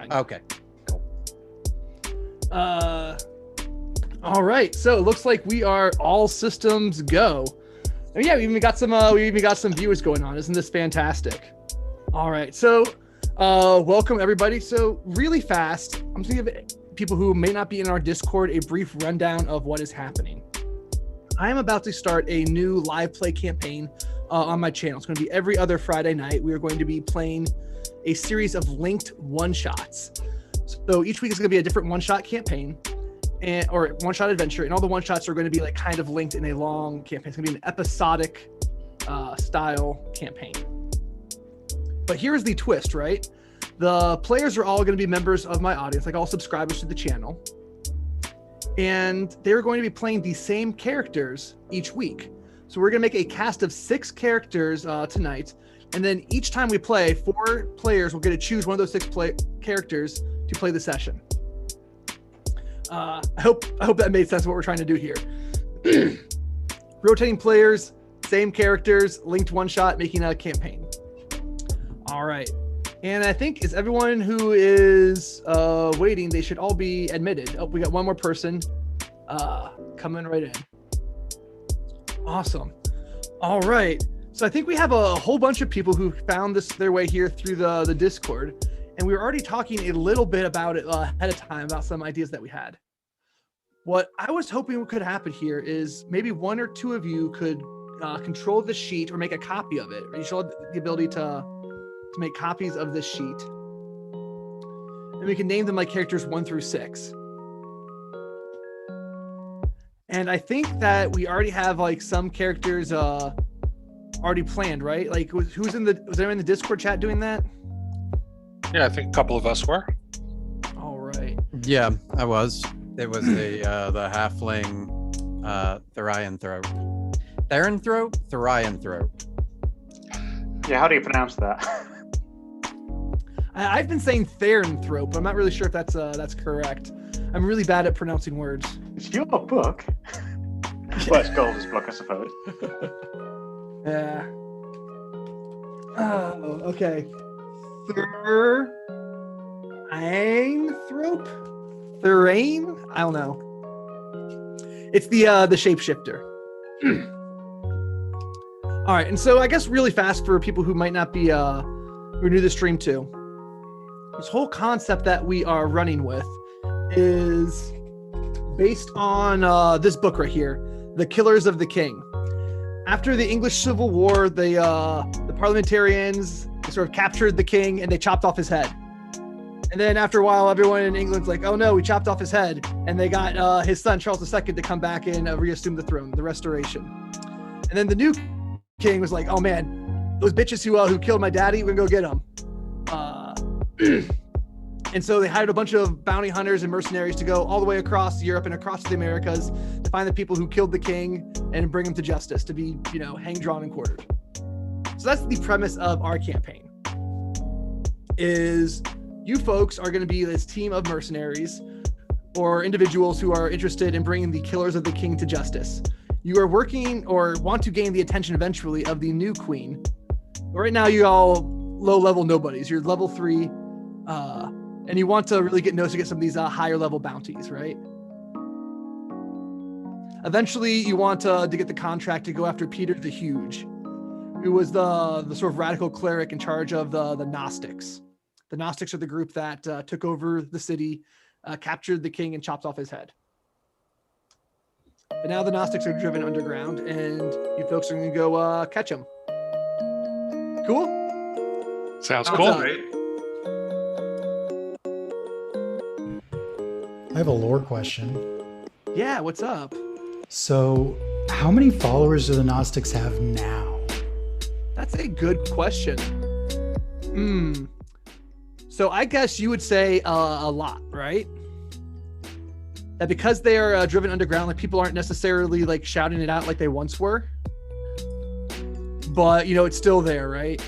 fine. Okay. Cool. All right. So it looks like we are all systems go. And yeah, we even got some viewers going on. Isn't this fantastic? All right. So welcome everybody. So really fast, I'm just gonna give people who may not be in our Discord a brief rundown of what is happening. I am about to start a new live play campaign on my channel. It's going to be every other Friday night. We are going to be playing a series of linked one-shots. So each week is going to be a different one-shot campaign or one-shot adventure, and all the one-shots are going to be like kind of linked in a long campaign. It's going to be an episodic style campaign. But here's the twist, right? The players are all going to be members of my audience, like all subscribers to the channel. And they're going to be playing the same characters each week. So we're going to make a cast of 6 characters tonight. And then each time we play, 4 players will get to choose one of those 6 characters to play the session. I hope that made sense of what we're trying to do here. Rotating players, same characters, linked one shot, making a campaign. All right. And I think is everyone who is waiting, they should all be admitted. Oh, we got one more person coming right in. Awesome. All right. So I think we have a whole bunch of people who found their way here through the Discord. And we were already talking a little bit about it ahead of time about some ideas that we had. What I was hoping could happen here is maybe 1 or 2 of you could control the sheet or make a copy of it. You should have the ability to make copies of this sheet. And we can name them like characters 1 through 6. And I think that we already have like some characters already planned, right? Like was there in the Discord chat doing that? Yeah, I think a couple of us were. All right. Yeah, I was. It was the halfling Therianthrope. Therianthrope. Yeah, how do you pronounce that? I've been saying Therianthrope, but I'm not really sure if that's correct. I'm really bad at pronouncing words. It's your book. Well, it's Galder's book, I suppose. Yeah. Oh, okay. Therain? I don't know. It's the shapeshifter. All right, and so I guess really fast for people who might not be who are new to the stream too. This whole concept that we are running with is based on this book right here, The Killers of the King. After the English Civil War, the parliamentarians sort of captured the king and they chopped off his head. And then after a while, everyone in England's like, oh no, we chopped off his head. And they got his son, Charles II, to come back and reassume the throne, the restoration. And then the new king was like, oh man, those bitches who killed my daddy, we're gonna go get them. And so they hired a bunch of bounty hunters and mercenaries to go all the way across Europe and across the Americas to find the people who killed the king and bring them to justice to be, hanged, drawn, and quartered. So that's the premise of our campaign. Is you folks are going to be this team of mercenaries or individuals who are interested in bringing the killers of the king to justice. You are working or want to gain the attention eventually of the new queen. Right now, you're all low-level nobodies. You're level 3, and you want to really get noticed to get some of these higher-level bounties, right? Eventually, you want to get the contract to go after Peter the Huge, who was the sort of radical cleric in charge of the Gnostics. The Gnostics are the group that took over the city, captured the king, and chopped off his head. But now the Gnostics are driven underground, and you folks are going to go catch them. Cool? Sounds What's cool. up? I have a lore question. Yeah, what's up? So, how many followers do the Gnostics have now? That's a good question. So I guess you would say a lot, right? That because they are driven underground, like people aren't necessarily like shouting it out like they once were. But, it's still there, right?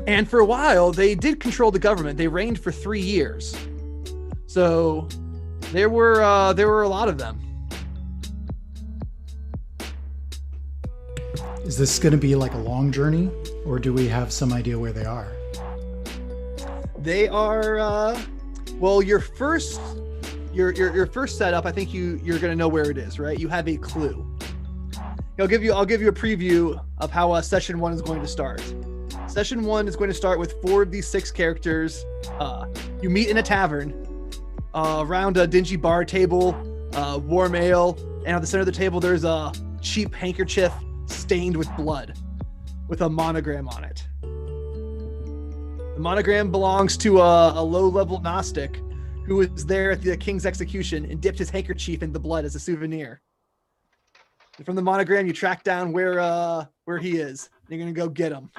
And for a while, they did control the government. They reigned for 3 years. So there were a lot of them. Is this going to be like a long journey, or do we have some idea where they are? They are well, your first setup, I think you're gonna know where it is, right? You have a clue. I'll give you a preview of how session 1 is going to start. Session 1 is going to start with 4 of these 6 characters. You meet in a tavern around a dingy bar table, warm ale, and at the center of the table there's a cheap handkerchief stained with blood with a monogram on it. The monogram belongs to a low-level Gnostic who was there at the king's execution and dipped his handkerchief in the blood as a souvenir. And from the monogram, you track down where he is. You're gonna go get him.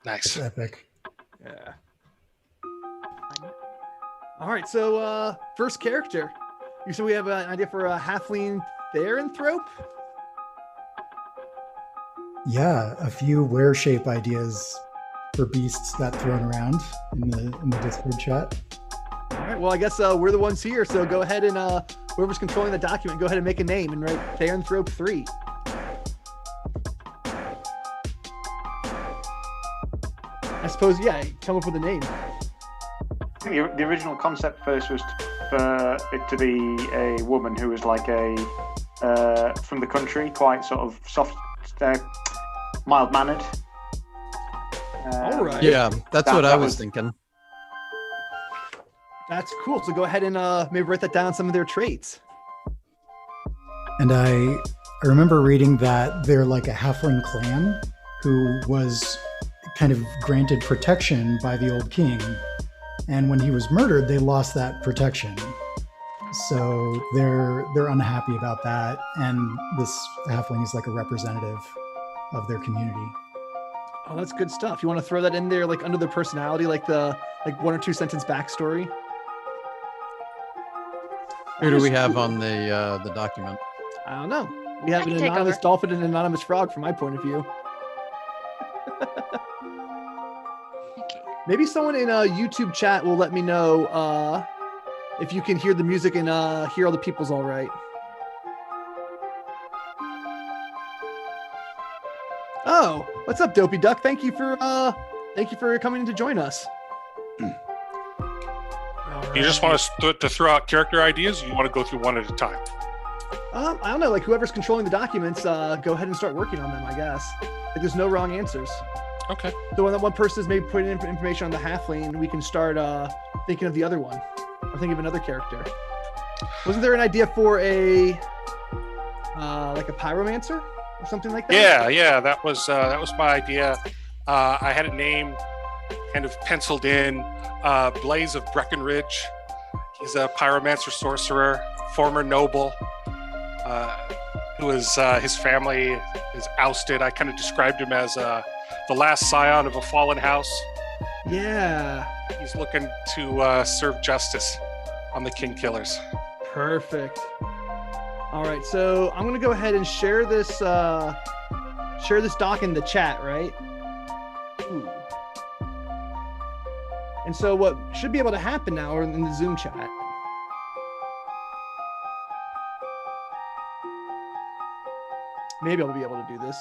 Nice. That's epic. Yeah. All right. So first character. You said we have an idea for a halfling Theranthrope. Yeah, a few wear shape ideas for beasts got thrown around in the Discord chat. All right. Well, I guess we're the ones here. So go ahead and whoever's controlling the document, go ahead and make a name and write Theranthrope 3. I suppose, yeah, come up with a name. I think the original concept first was for it to be a woman who was like from the country, quite sort of soft, mild-mannered. All right. Yeah, that's what I that was was- thinking. That's cool. So go ahead and maybe write that down, some of their traits. And I remember reading that they're like a halfling clan who was kind of granted protection by the old king. And when he was murdered, they lost that protection. So they're unhappy about that. And this halfling is like a representative of their community. Oh, that's good stuff. You want to throw that in there, like under their personality, like 1 or 2 sentence backstory? Who do we have on the document? I don't know. We have I an can take anonymous over. dolphin and an anonymous frog from my point of view. Okay. Maybe someone in YouTube chat will let me know if you can hear the music and hear all the people's all right. Oh, what's up, Dopey Duck? Thank you for coming in to join us. You just want us to throw out character ideas, or you want to go through one at a time? I don't know, like whoever's controlling the documents, go ahead and start working on them, I guess. Like there's no wrong answers. Okay. So when that one person is maybe putting in information on the halfling, we can start thinking of the other one. Or thinking of another character. Wasn't there an idea for a like a pyromancer or something like that? Yeah, that was my idea. I had a name kind of penciled in, Blaise of Breckenridge. He's a pyromancer sorcerer, former noble, who was his family is ousted. I kind of described him as the last scion of a fallen house. Yeah. He's looking to serve justice on the king killers. Perfect. All right, so I'm gonna go ahead and share this doc in the chat, right? Ooh. And so what should be able to happen now or in the Zoom chat. Maybe I'll be able to do this.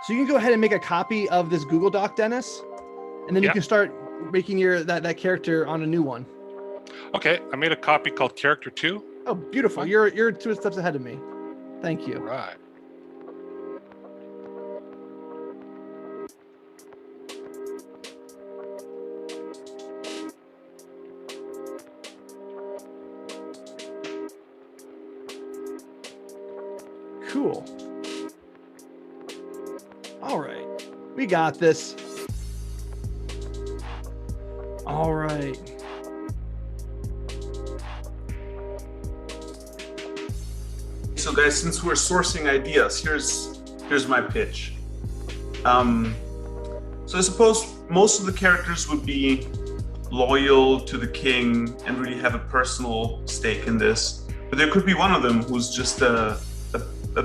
So you can go ahead and make a copy of this Google Doc, Dennis, and then you Yeah. can start making that character on a new one. Okay, I made a copy called Character 2. Oh, beautiful. You're 2 steps ahead of me. Thank you. Right. Cool. All right. We got this. All right. So guys, since we're sourcing ideas, here's my pitch. So I suppose most of the characters would be loyal to the king and really have a personal stake in this. But there could be one of them who's just a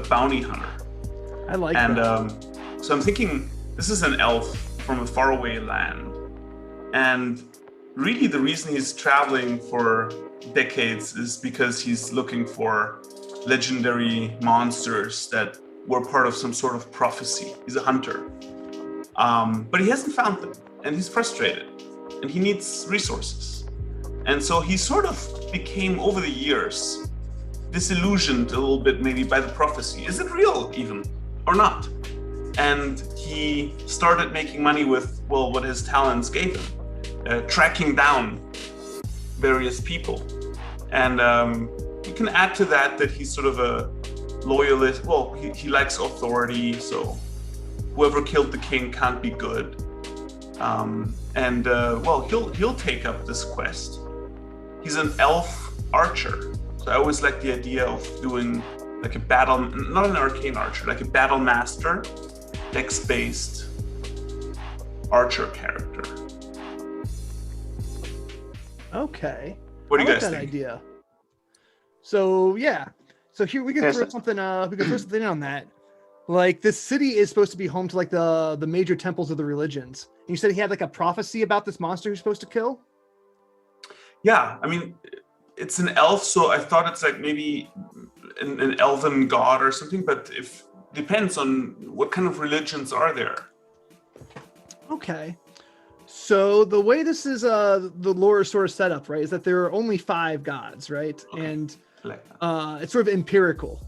bounty hunter. I like And that. so I'm thinking this is an elf from a faraway land. And really the reason he's traveling for decades is because he's looking for legendary monsters that were part of some sort of prophecy. He's a hunter. But he hasn't found them, and he's frustrated, and he needs resources. And so he sort of became, over the years, disillusioned a little bit maybe by the prophecy. Is it real even, or not? And he started making money with, well, what his talents gave him, tracking down various people. And you can add to that he's sort of a loyalist. Well, he likes authority, so whoever killed the king can't be good. Well, he'll take up this quest. He's an elf archer, so I always like the idea of doing like a battle, not an arcane archer, like a battle master, dex-based archer character. Okay. What do you I like guys that think? idea. So yeah, so here we can Yes. throw something. We can throw something in on that. Like this city is supposed to be home to like the major temples of the religions. And you said he had like a prophecy about this monster who's supposed to kill. Yeah, I mean, it's an elf, so I thought it's like maybe an elven god or something, but if depends on what kind of religions are there. Okay. So the way this is the lore is sort of set up, right, is that there are only 5 gods, right? Okay. And I like that. it's sort of empirical.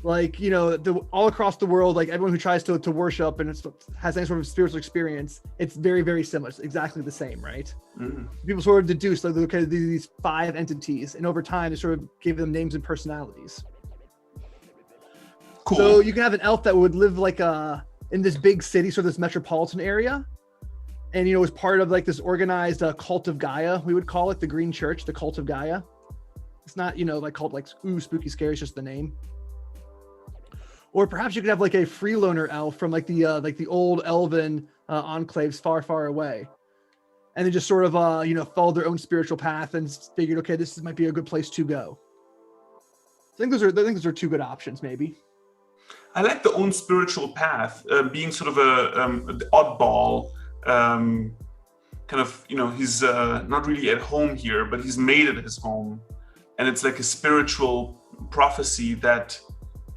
Like, you know, all across the world, like everyone who tries to worship and has any sort of spiritual experience, it's very, very similar. It's exactly the same, right? Mhm. People sort of deduce like, okay, these 5 entities, and over time they sort of gave them names and personalities. Cool. So you can have an elf that would live like in this big city, sort of this metropolitan area, and you know, was part of like this organized cult of Gaia. We would call it the Green Church, the cult of Gaia. It's not, you know, like called like ooh spooky scary. It's just the name. Or perhaps you could have like a freeloaner elf from like the old elven enclaves far, far away, and they just sort of you know, followed their own spiritual path and figured, okay, this might be a good place to go. I think those are 2 good options, maybe. I like the own spiritual path, being sort of an oddball, kind of, you know, he's not really at home here, but he's made it his home. And it's like a spiritual prophecy that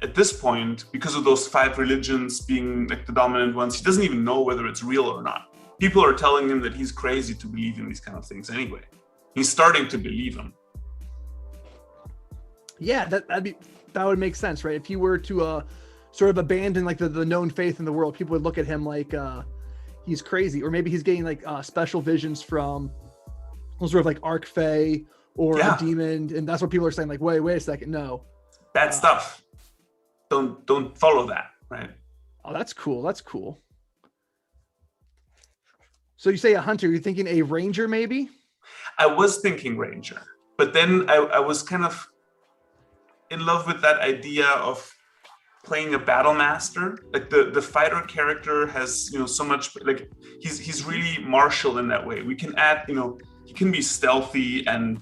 at this point, because of those 5 religions being like the dominant ones, he doesn't even know whether it's real or not. People are telling him that he's crazy to believe in these kind of things anyway. He's starting to believe them. Yeah, that would make sense, right? If he were to sort of abandon like the known faith in the world, people would look at him like he's crazy, or maybe he's getting like special visions from sort of like Archfey or a demon, and that's what people are saying. Like, wait a second, no, bad stuff. Don't follow that, right? Oh, that's cool. That's cool. So you say a hunter? You're thinking a ranger, maybe? I was thinking ranger, but then I was kind of in love with that idea of playing a battle master. Like the fighter character has, you know, so much, like he's really martial in that way. We can add, you know, he can be stealthy and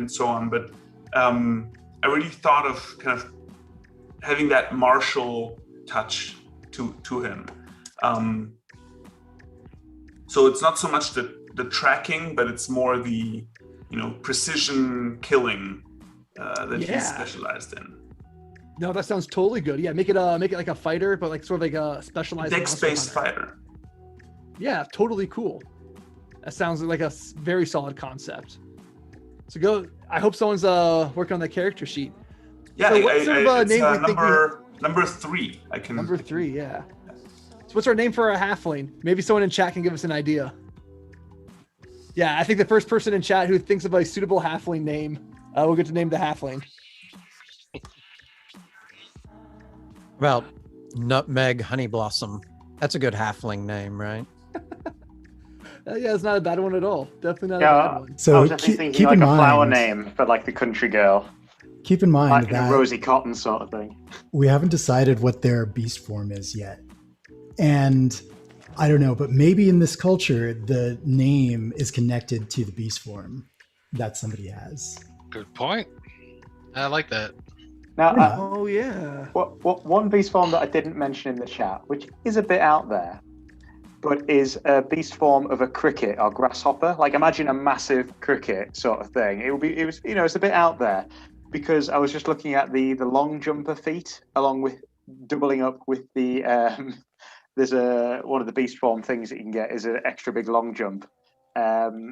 so on, but I really thought of kind of having that martial touch to him. So it's not so much the tracking, but it's more the, you know, precision killing that he's specialized in. No, that sounds totally good. Yeah, make it like a fighter, but like sort of like a specialized dex-based fighter. Yeah, totally cool. That sounds like a very solid concept. So go. I hope someone's working on that character sheet. Yeah, so what sort of name we think number 3. I can. Number 3, yeah. So what's our name for our halfling? Maybe someone in chat can give us an idea. Yeah, I think the first person in chat who thinks of a suitable halfling name, we'll get to name the halfling. Well, Nutmeg Honey Blossom. That's a good halfling name, right? Yeah, it's not a bad one at all. Definitely not a bad one. So I was definitely thinking keep like in a flower mind, name for like the country girl, keep in mind like that a Rosie Cotton sort of thing. we haven't decided what their beast form is yet. And I don't know, but maybe in this culture, the name is connected to the beast form that somebody has. Good point. I like that. Now, Yeah. Oh yeah. what one beast form that I didn't mention in the chat, which is a bit out there, but is a beast form of a cricket or grasshopper. Like imagine a massive cricket sort of thing. It was, you know, it's a bit out there because I was just looking at the long jumper feat along with doubling up with the there's one of the beast form things that you can get is an extra big long jump. That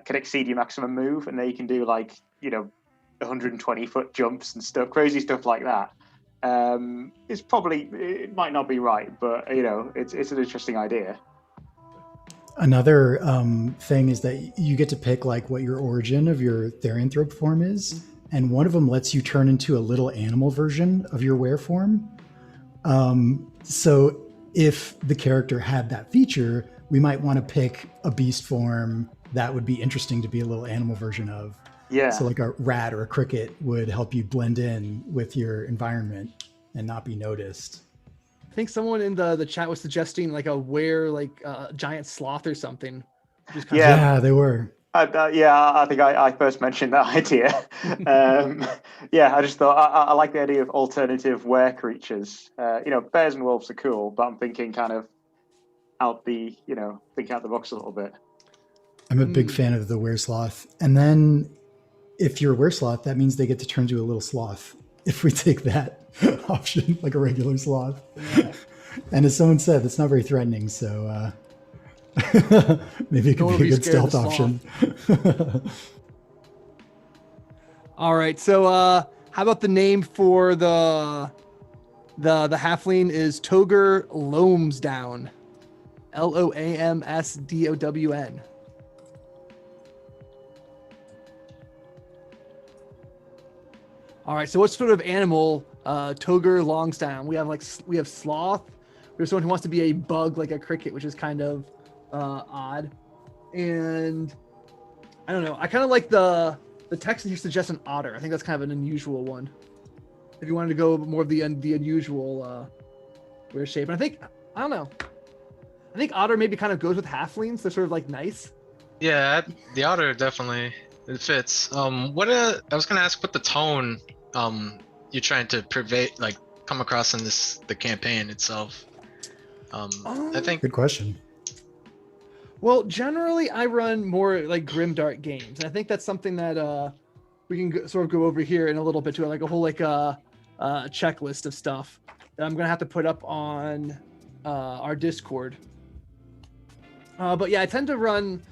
can exceed your maximum move, and then you can do 120-foot jumps and stuff, crazy stuff like that. It might not be right, but it's an interesting idea. Another thing is that you get to pick what your origin of your therianthrope form is, and one of them lets you turn into a little animal version of your were form. So if the character had that feature, we might want to pick a beast form that would be interesting to be a little animal version of. Yeah. So a rat or a cricket would help you blend in with your environment and not be noticed. I think someone in the chat was suggesting a giant sloth or something. Yeah, they were. I think I first mentioned that idea. I just thought I like the idea of alternative were creatures. Bears and wolves are cool, but I'm thinking kind of think out the box a little bit. I'm a big fan of the weresloth. And then if you're a weresloth, that means they get to turn into a little sloth. If we take that option, like a regular sloth. Yeah. And as someone said, that's not very threatening. So maybe it could be a good stealth option. All right. So how about the name for the halfling is Toger Loamsdown. Loamsdown. All right, so what sort of animal Toger Longsdown? We have sloth. We have someone who wants to be a bug like a cricket, which is kind of odd. And I don't know. I kind of like the text here suggests an otter. I think that's kind of an unusual one. If you wanted to go more of the unusual weird shape, and I don't know. I think otter maybe kind of goes with halflings. They're sort of the Yeah, the otter definitely it fits. I was gonna ask what the tone you're trying to come across in the campaign itself. I think good question. Well, generally I run more grimdark games, and I think that's something that we can sort of go over here in a little bit too, a whole checklist of stuff that I'm gonna have to put up on our Discord. But yeah, I tend to run,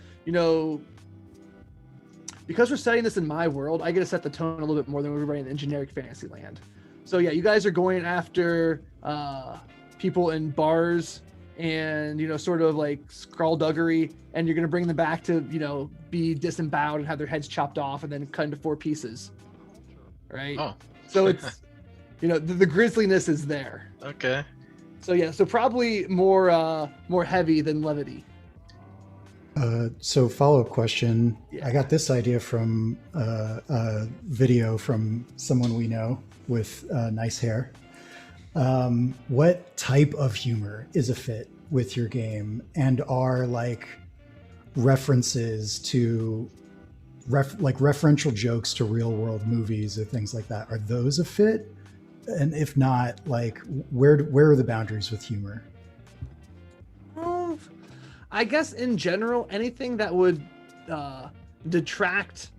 because we're setting this in my world, I get to set the tone a little bit more than we're running in generic fantasy land. So yeah, you guys are going after people in bars and, sort of skullduggery, and you're going to bring them back to, be disemboweled and have their heads chopped off and then cut into 4 pieces. Right? Oh. So it's, the grisliness is there. Okay. So yeah, so probably more heavy than levity. So follow-up question. Yeah. I got this idea from a video from someone we know with nice hair. What type of humor is a fit with your game, and are references to referential jokes to real world movies or things like that? Are those a fit? And if not, where are the boundaries with humor? I guess in general, anything that would detract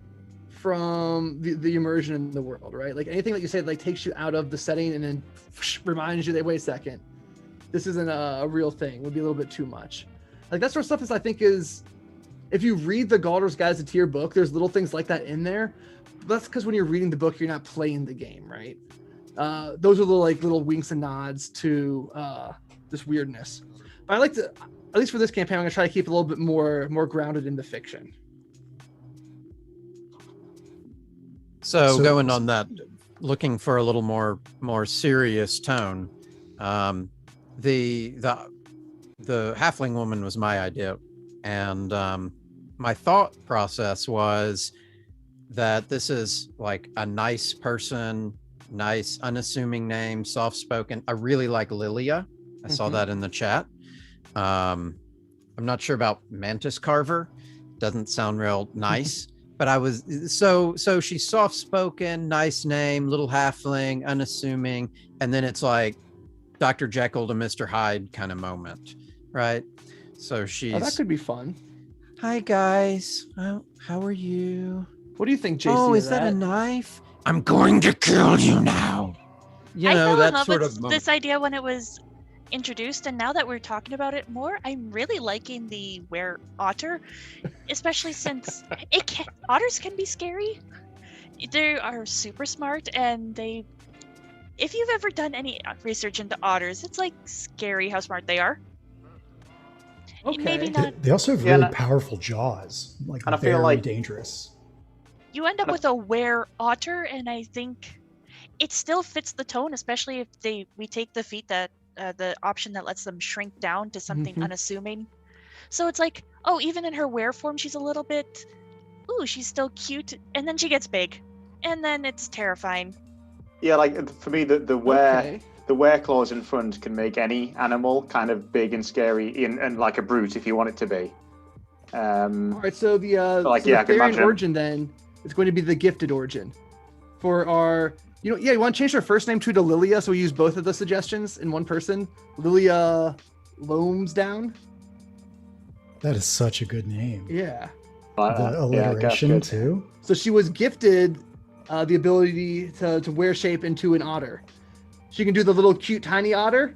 from the immersion in the world, right? Anything that you say takes you out of the setting and then reminds you that, wait a second, this isn't a real thing, would be a little bit too much. That sort of stuff is if you read the Galder's Gazetteer book, there's little things like that in there. But that's because when you're reading the book, you're not playing the game, right? Those are little winks and nods to this weirdness. But I like to, at least for this campaign, I'm going to try to keep it a little bit more grounded in the fiction. So going on that, looking for a little more serious tone. The halfling woman was my idea, and my thought process was that this is a nice person, nice unassuming name, soft-spoken. I really like Lilia. I saw that in the chat. I'm not sure about Mantis Carver. Doesn't sound real nice. But I was so she's soft-spoken, nice name, little halfling, unassuming, and then it's Dr. Jekyll to Mr. Hyde kind of moment, right? So she's that could be fun. Hi guys, how are you? What do you think, JC? Oh, is that a knife? I'm going to kill you now. you I know, fell in that love sort with of this idea when it was introduced, and now that we're talking about it more, I'm really liking the were otter, especially since otters can be scary. They are super smart, and they. If you've ever done any research into otters, it's like scary how smart they are. Okay. Maybe not. They also have Yeah, really powerful jaws, like And I feel very like- dangerous. You end up with a were otter, and I think it still fits the tone, especially if we take the feat that the option that lets them shrink down to something Mhm. unassuming. So it's like, oh, even in her were form, she's a little bit, ooh, she's still cute, and then she gets big, and then it's terrifying. Yeah, like for me, the Okay. were claws in front can make any animal kind of big and scary and like a brute if you want it to be. All right. So the Like, so yeah, I the can Therian imagine. origin then is going to be the gifted origin for our. You know, yeah, you want to change her first name to Lilia, so we use both of the suggestions in one person. Lilia Loamsdown. That is such a good name. Yeah. The Yeah, that's alliteration good. too. So she was gifted the ability to wear shape into an otter. She can do the little cute tiny otter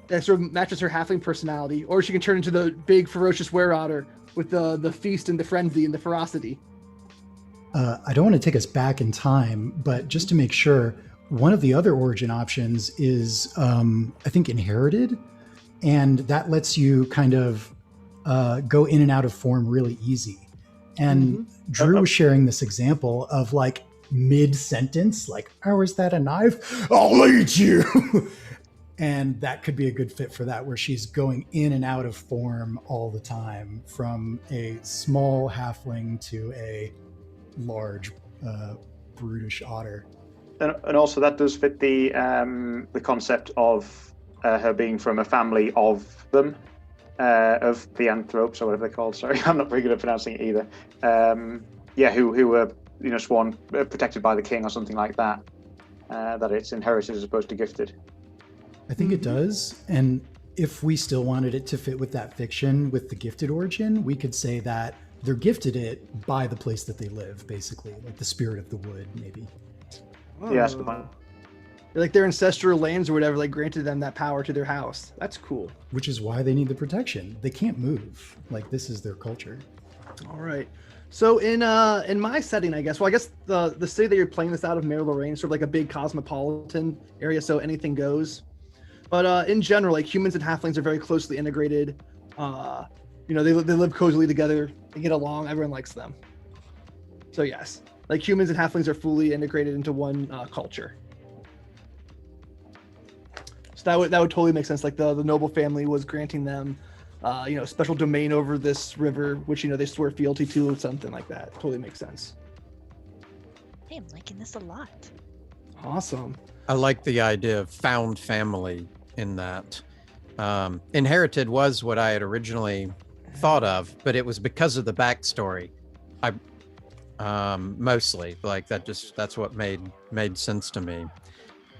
that sort of matches her halfling personality, or she can turn into the big ferocious were otter with the feast and the frenzy and the ferocity. I don't want to take us back in time, but just to make sure, one of the other origin options is, I think, inherited, and that lets you kind of go in and out of form really easy. And Drew was sharing this example of like mid-sentence, like, "Oh, is that a knife? I'll eat you." And that could be a good fit for that, where she's going in and out of form all the time, from a small halfling to a large, brutish otter. And also that does fit the concept of her being from a family of them, of the anthropes or whatever they're called. Sorry, I'm not very good at pronouncing it either. Who were sworn protected by the king or something like that. That it's inherited as opposed to gifted. I think it does. And if we still wanted it to fit with that fiction with the gifted origin, we could say that they're gifted it by the place that they live, basically, like the spirit of the wood, maybe. Yeah, that's good point. Like their ancestral lands or whatever, like granted them that power to their house. That's cool. Which is why they need the protection. They can't move. Like, this is their culture. All right. So in my setting, I guess the city that you're playing this out of, Mare Lorraine, is sort of like a big cosmopolitan area, so anything goes. But in general, like humans and halflings are very closely integrated. They live cozily together. They get along. Everyone likes them. So yes, like humans and halflings are fully integrated into one culture. So that would totally make sense. Like the noble family was granting them, special domain over this river, which they swear fealty to, something like that. Totally makes sense. Hey, I'm liking this a lot. Awesome. I like the idea of found family in that. Inherited was what I had originally thought of, but it was because of the backstory. Mostly like that's what made sense to me.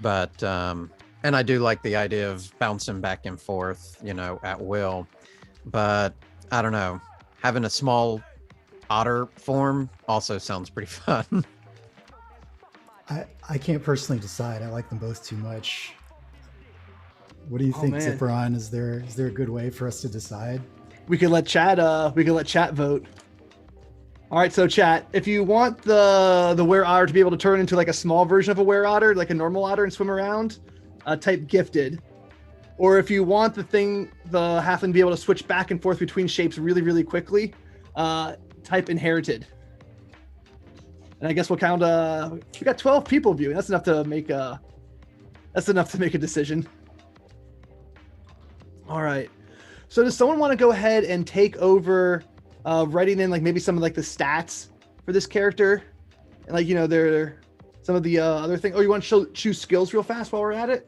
But and I do like the idea of bouncing back and forth, at will. But I don't know, having a small otter form also sounds pretty fun. I can't personally decide. I like them both too much. What do you think, man. Zipperon? Is there a good way for us to decide? We could let chat vote. All right, so chat, if you want the were otter to be able to turn into like a small version of a were otter, like a normal otter, and swim around, type gifted. Or if you want the halfling to be able to switch back and forth between shapes really, really quickly, type inherited. And I guess we'll count. We got 12 people viewing. That's enough to make a decision. All right. So does someone want to go ahead and take over writing in like maybe some of like the stats for this character, and like there some of the other things? Oh, you want to choose skills real fast while we're at it?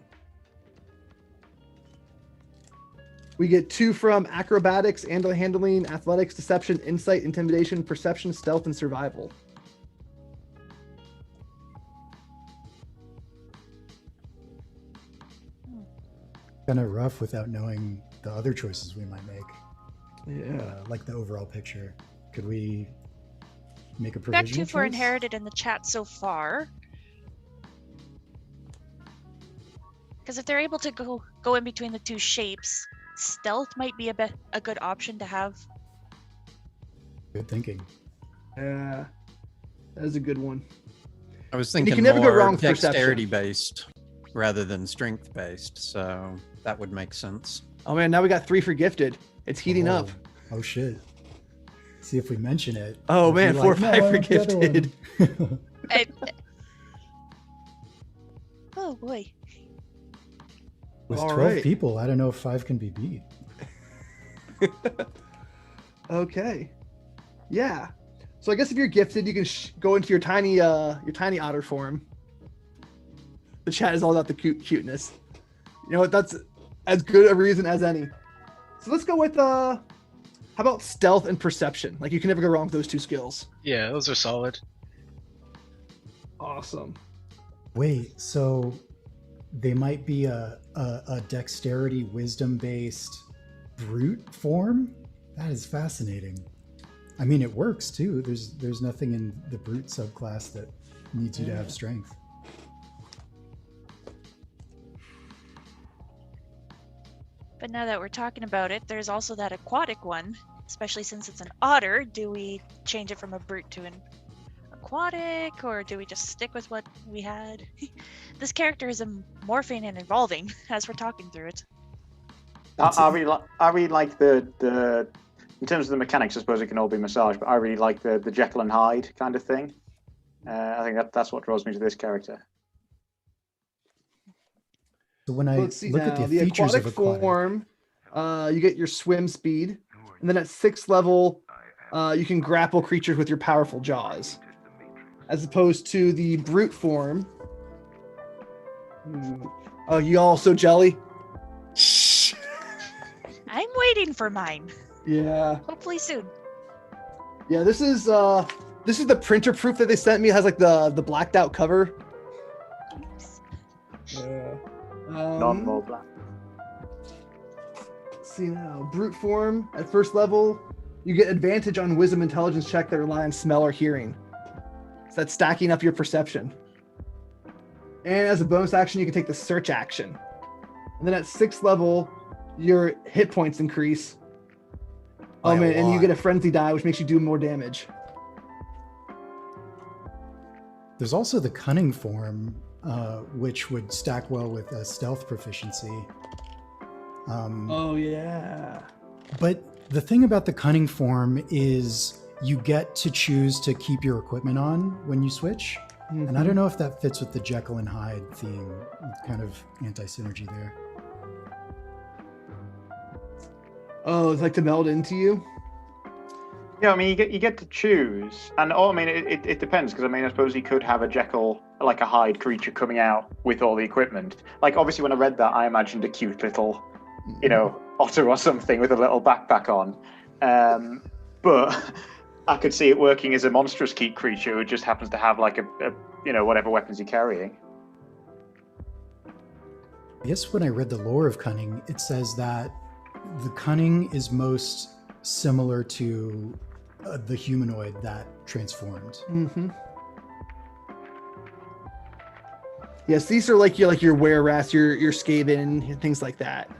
We get 2 from acrobatics, handling, athletics, deception, insight, intimidation, perception, stealth, and survival. Kind of rough without knowing the other choices we might make. Yeah. Like the overall picture. Could we make a We've got provisional 2 for choice? inherited in the chat so far. Because if they're able to go in between the two shapes, stealth might be a good option to have. Good thinking. Yeah, that is a good one. I was And you thinking can never go more wrong with perception. dexterity based rather than strength based, so that would make sense. Oh man, now we got 3 for gifted. It's heating up. Oh shit. See if we mention it. Oh We'll be man, 4 or like, 5 "No, I for want the other gifted. one." Oh boy. With All 12 right. people, I don't know if 5 can be beat. Okay. Yeah. So I guess if you're gifted, you can go into your tiny otter form. The chat is all about the cuteness. You know what? That's as good a reason as any. So let's go with how about stealth and perception? Like you can never go wrong with those 2 skills. Yeah, those are solid. Awesome. Wait, so they might be a dexterity wisdom based brute form? That is fascinating. I mean, it works too. There's nothing in the brute subclass that needs you to have strength. But now that we're talking about it, there's also that aquatic one, especially since it's an otter. Do we change it from a brute to an aquatic, or do we just stick with what we had? This character is morphing and evolving as we're talking through it. I really like the in terms of the mechanics. I suppose it can all be massaged, but I really like the Jekyll and Hyde kind of thing. I think that's what draws me to this character. So when I Let's see look now. at the The features aquatic of aquatic, form, you get your swim speed, and then at 6th level, you can grapple creatures with your powerful jaws, as opposed to the brute form. Oh, you also jelly? Shh. I'm waiting for mine. Yeah. Hopefully soon. Yeah, this is the printer proof that they sent me. It has like the blacked out cover. Yeah. Not more black. Let's see now. Brute form at 1st level, you get advantage on wisdom intelligence check that rely on smell or hearing. So that's stacking up your perception. And as a bonus action, you can take the search action. And then at 6th level, your hit points increase. By a And you lot. get a frenzy die, which makes you do more damage. there's also the cunning form, which would stack well with a stealth proficiency. Oh yeah. But the thing about the cunning form is you get to choose to keep your equipment on when you switch. Mm-hmm. And I don't know if that fits with the Jekyll and Hyde theme. Kind of anti-synergy there. Oh, it's like to meld into you. Yeah, I mean, you get to choose, and I mean, it depends, because I mean, I suppose he could have a Jekyll, like a Hyde creature coming out with all the equipment. Like, obviously, when I read that, I imagined a cute little, otter or something with a little backpack on. But I could see it working as a monstrous keep creature who just happens to have like a whatever weapons you're carrying. I guess when I read the lore of cunning, it says that the cunning is most similar to the humanoid that transformed. Mm-hmm. Yes, these are like your were-rats, your Skaven, things like that.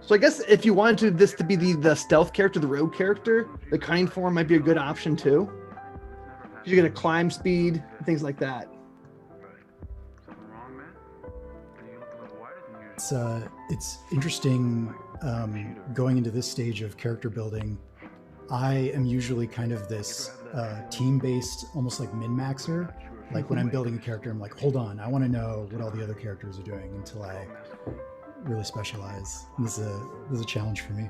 So I guess if you wanted this to be the stealth character, the rogue character, the cunning form might be a good option too. You get a climb speed, and things like that. It's interesting going into this stage of character building. I am usually kind of this team-based, almost like min-maxer. Like when I'm building a character, I'm like, hold on, I want to know what all the other characters are doing until I really specialize. This is a challenge for me.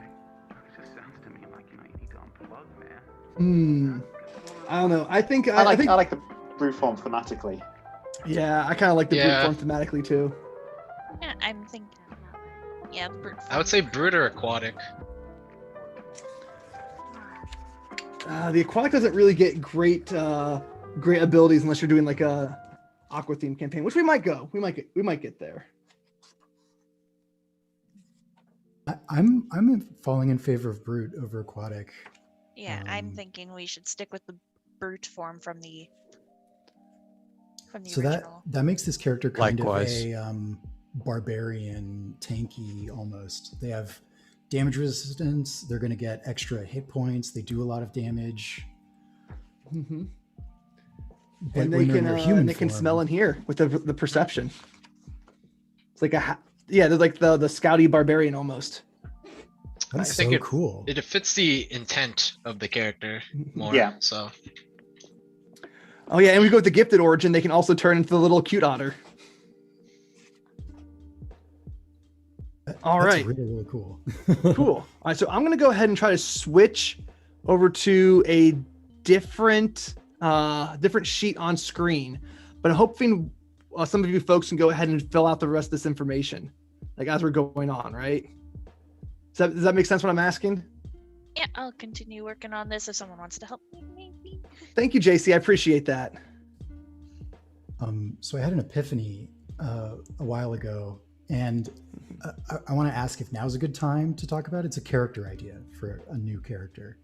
I don't know. I think I like the brute form thematically. Yeah, I kind of like the brute form thematically too. Yeah, I'm thinking. Yeah, brute form. I would say brute or aquatic. The aquatic doesn't really get great abilities unless you're doing like a aqua themed campaign, which we might go. We might get there. I'm falling in favor of brute over aquatic. Yeah, I'm thinking we should stick with the brute form from the from the So original. that makes this character kind Likewise. of a barbarian, tanky almost. They have damage resistance. They're going to get extra hit points. They do a lot of damage. Mm-hmm. But And when they they're in their human can form- smell and hear with the perception. It's like they're like the scouty barbarian almost. That's I think so it- cool. It fits the intent of the character more. Yeah. So Oh yeah, and we go with the gifted origin. They can also turn into the little cute otter. All That's right. really, really cool. Cool. All right, so I'm gonna go ahead and try to switch over to a different sheet on screen, but I'm hoping some of you folks can go ahead and fill out the rest of this information, like as we're going on. Right? Does that make sense? What I'm asking? Yeah, I'll continue working on this if someone wants to help me, maybe. Thank you, JC. I appreciate that. So I had an epiphany a while ago, and I want to ask if now's a good time to talk about it. It's a character idea for a new character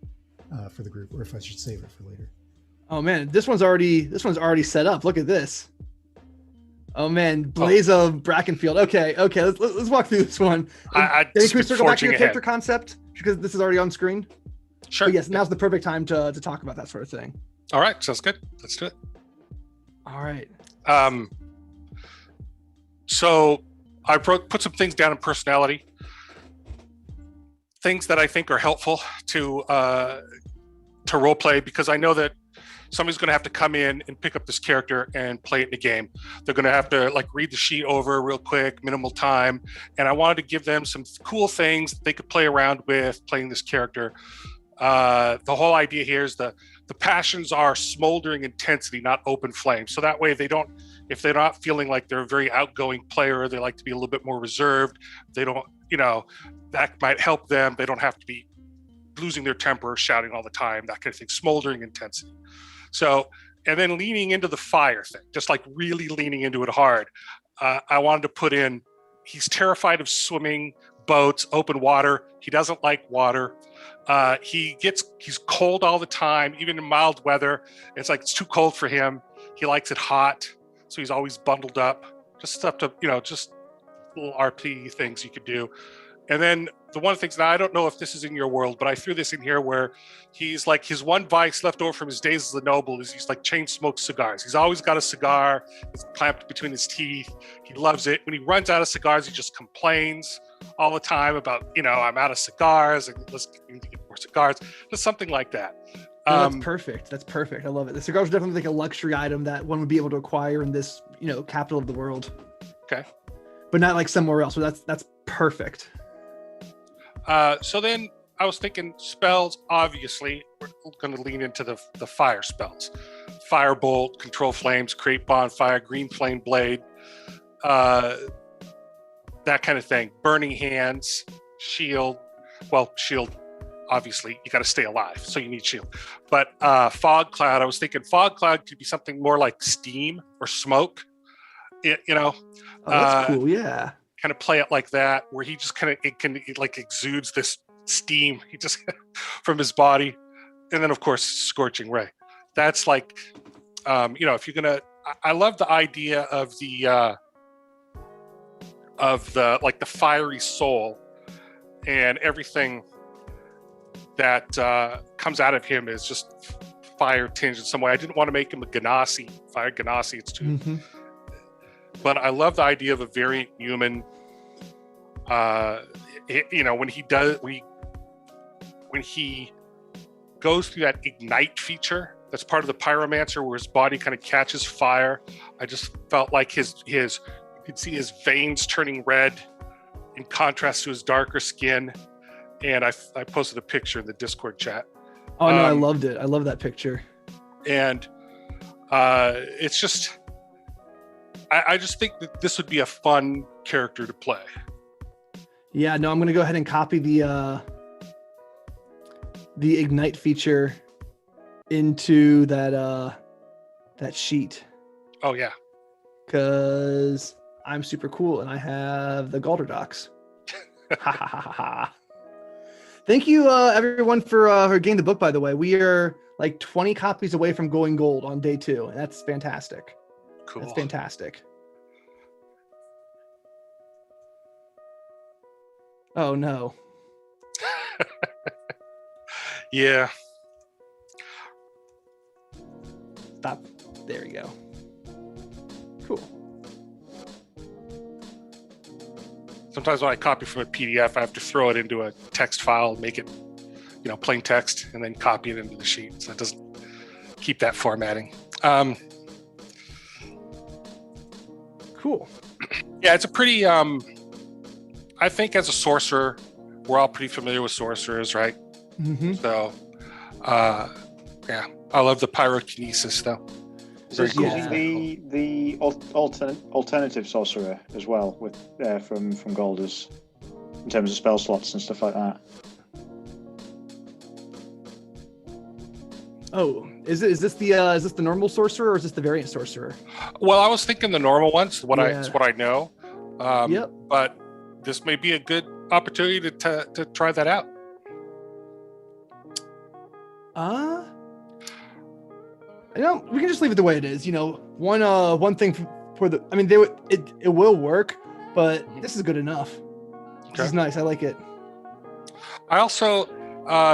for the group, or if I should save it for later. Oh man, this one's already set up. Look at this. Oh man, Blaise of Brackenfield. Okay, let's walk through this one. I Then can we just circle back to forging your character ahead. concept because this is already on screen? Sure. But yes, now's the perfect time to talk about that sort of thing. All right, sounds good. Let's do it. All right. So I put some things down in personality, things that I think are helpful to role play, because I know that somebody's going to have to come in and pick up this character and play it in a game. They're going to have to like read the sheet over real quick, minimal time, and I wanted to give them some cool things that they could play around with playing this character. The whole idea here is the passions are smoldering intensity, not open flame. So that way if they're not feeling like they're a very outgoing player, they like to be a little bit more reserved. They don't, that might help them. They don't have to be losing their temper, shouting all the time, that kind of thing, smoldering intensity. So, and then leaning into the fire thing, just like really leaning into it hard. I wanted to put in, he's terrified of swimming, boats, open water. He doesn't like water. He's cold all the time, even in mild weather. It's like it's too cold for him. He likes it hot, so he's always bundled up. Just stuff to, just little RP things you could do. And then the one of the things, now I don't know if this is in your world, but I threw this in here where he's like, his one vice left over from his days as a noble is he's like chain smokes cigars. He's always got a cigar. It's clamped between his teeth. He loves it. When he runs out of cigars, he just complains all the time about, I'm out of cigars and let's get more cigars. Just something like that. No, that's perfect. That's perfect. I love it. The cigar is definitely like a luxury item that one would be able to acquire in this, capital of the world. Okay. But not like somewhere else. So that's perfect. So then I was thinking spells, obviously, we're going to lean into the fire spells. Firebolt, control flames, create bonfire, green flame blade, that kind of thing. Burning hands, shield. Well, shield, obviously, you got to stay alive, so you need shield. But fog cloud, I was thinking fog cloud could be something more like steam or smoke. Oh, that's cool. Yeah. Kind of play it like that, where he just it exudes this steam he just from his body. And then of course scorching ray. That's like if you're gonna, I love the idea of the like the fiery soul, and everything that comes out of him is just fire tinged in some way. I didn't want to make him a Ganassi, fire Ganassi, it's too but I love the idea of a variant human. When he goes through that ignite feature, that's part of the pyromancer, where his body kind of catches fire. I just felt like you could see his veins turning red in contrast to his darker skin. And I posted a picture in the Discord chat. Oh no, I loved it. I love that picture. And it's just. I just think that this would be a fun character to play. Yeah, no, I'm gonna go ahead and copy the ignite feature into that sheet. Oh yeah, because I'm super cool and I have the Galder docs. Ha ha ha ha. Thank you, everyone, for getting the book. By the way, we are like 20 copies away from going gold on day 2, and that's fantastic. Cool. That's fantastic. Oh no. Yeah. Stop. There you go. Cool. Sometimes when I copy from a PDF, I have to throw it into a text file, make it, plain text, and then copy it into the sheet. So it doesn't keep that formatting. Cool. Yeah, it's a pretty, I think as a sorcerer, we're all pretty familiar with sorcerers, right? Mm-hmm. So, yeah, I love the pyrokinesis though. So Very it's cool. using the alternative sorcerer as well with from Galder's in terms of spell slots and stuff like that. Oh, is this the normal sorcerer or is this the variant sorcerer? Well, I was thinking the normal ones. It's what I know. Yep. But this may be a good opportunity to try that out. We can just leave it the way it is. One thing for the. I mean, it will work, but this is good enough. This is nice. I like it. I also,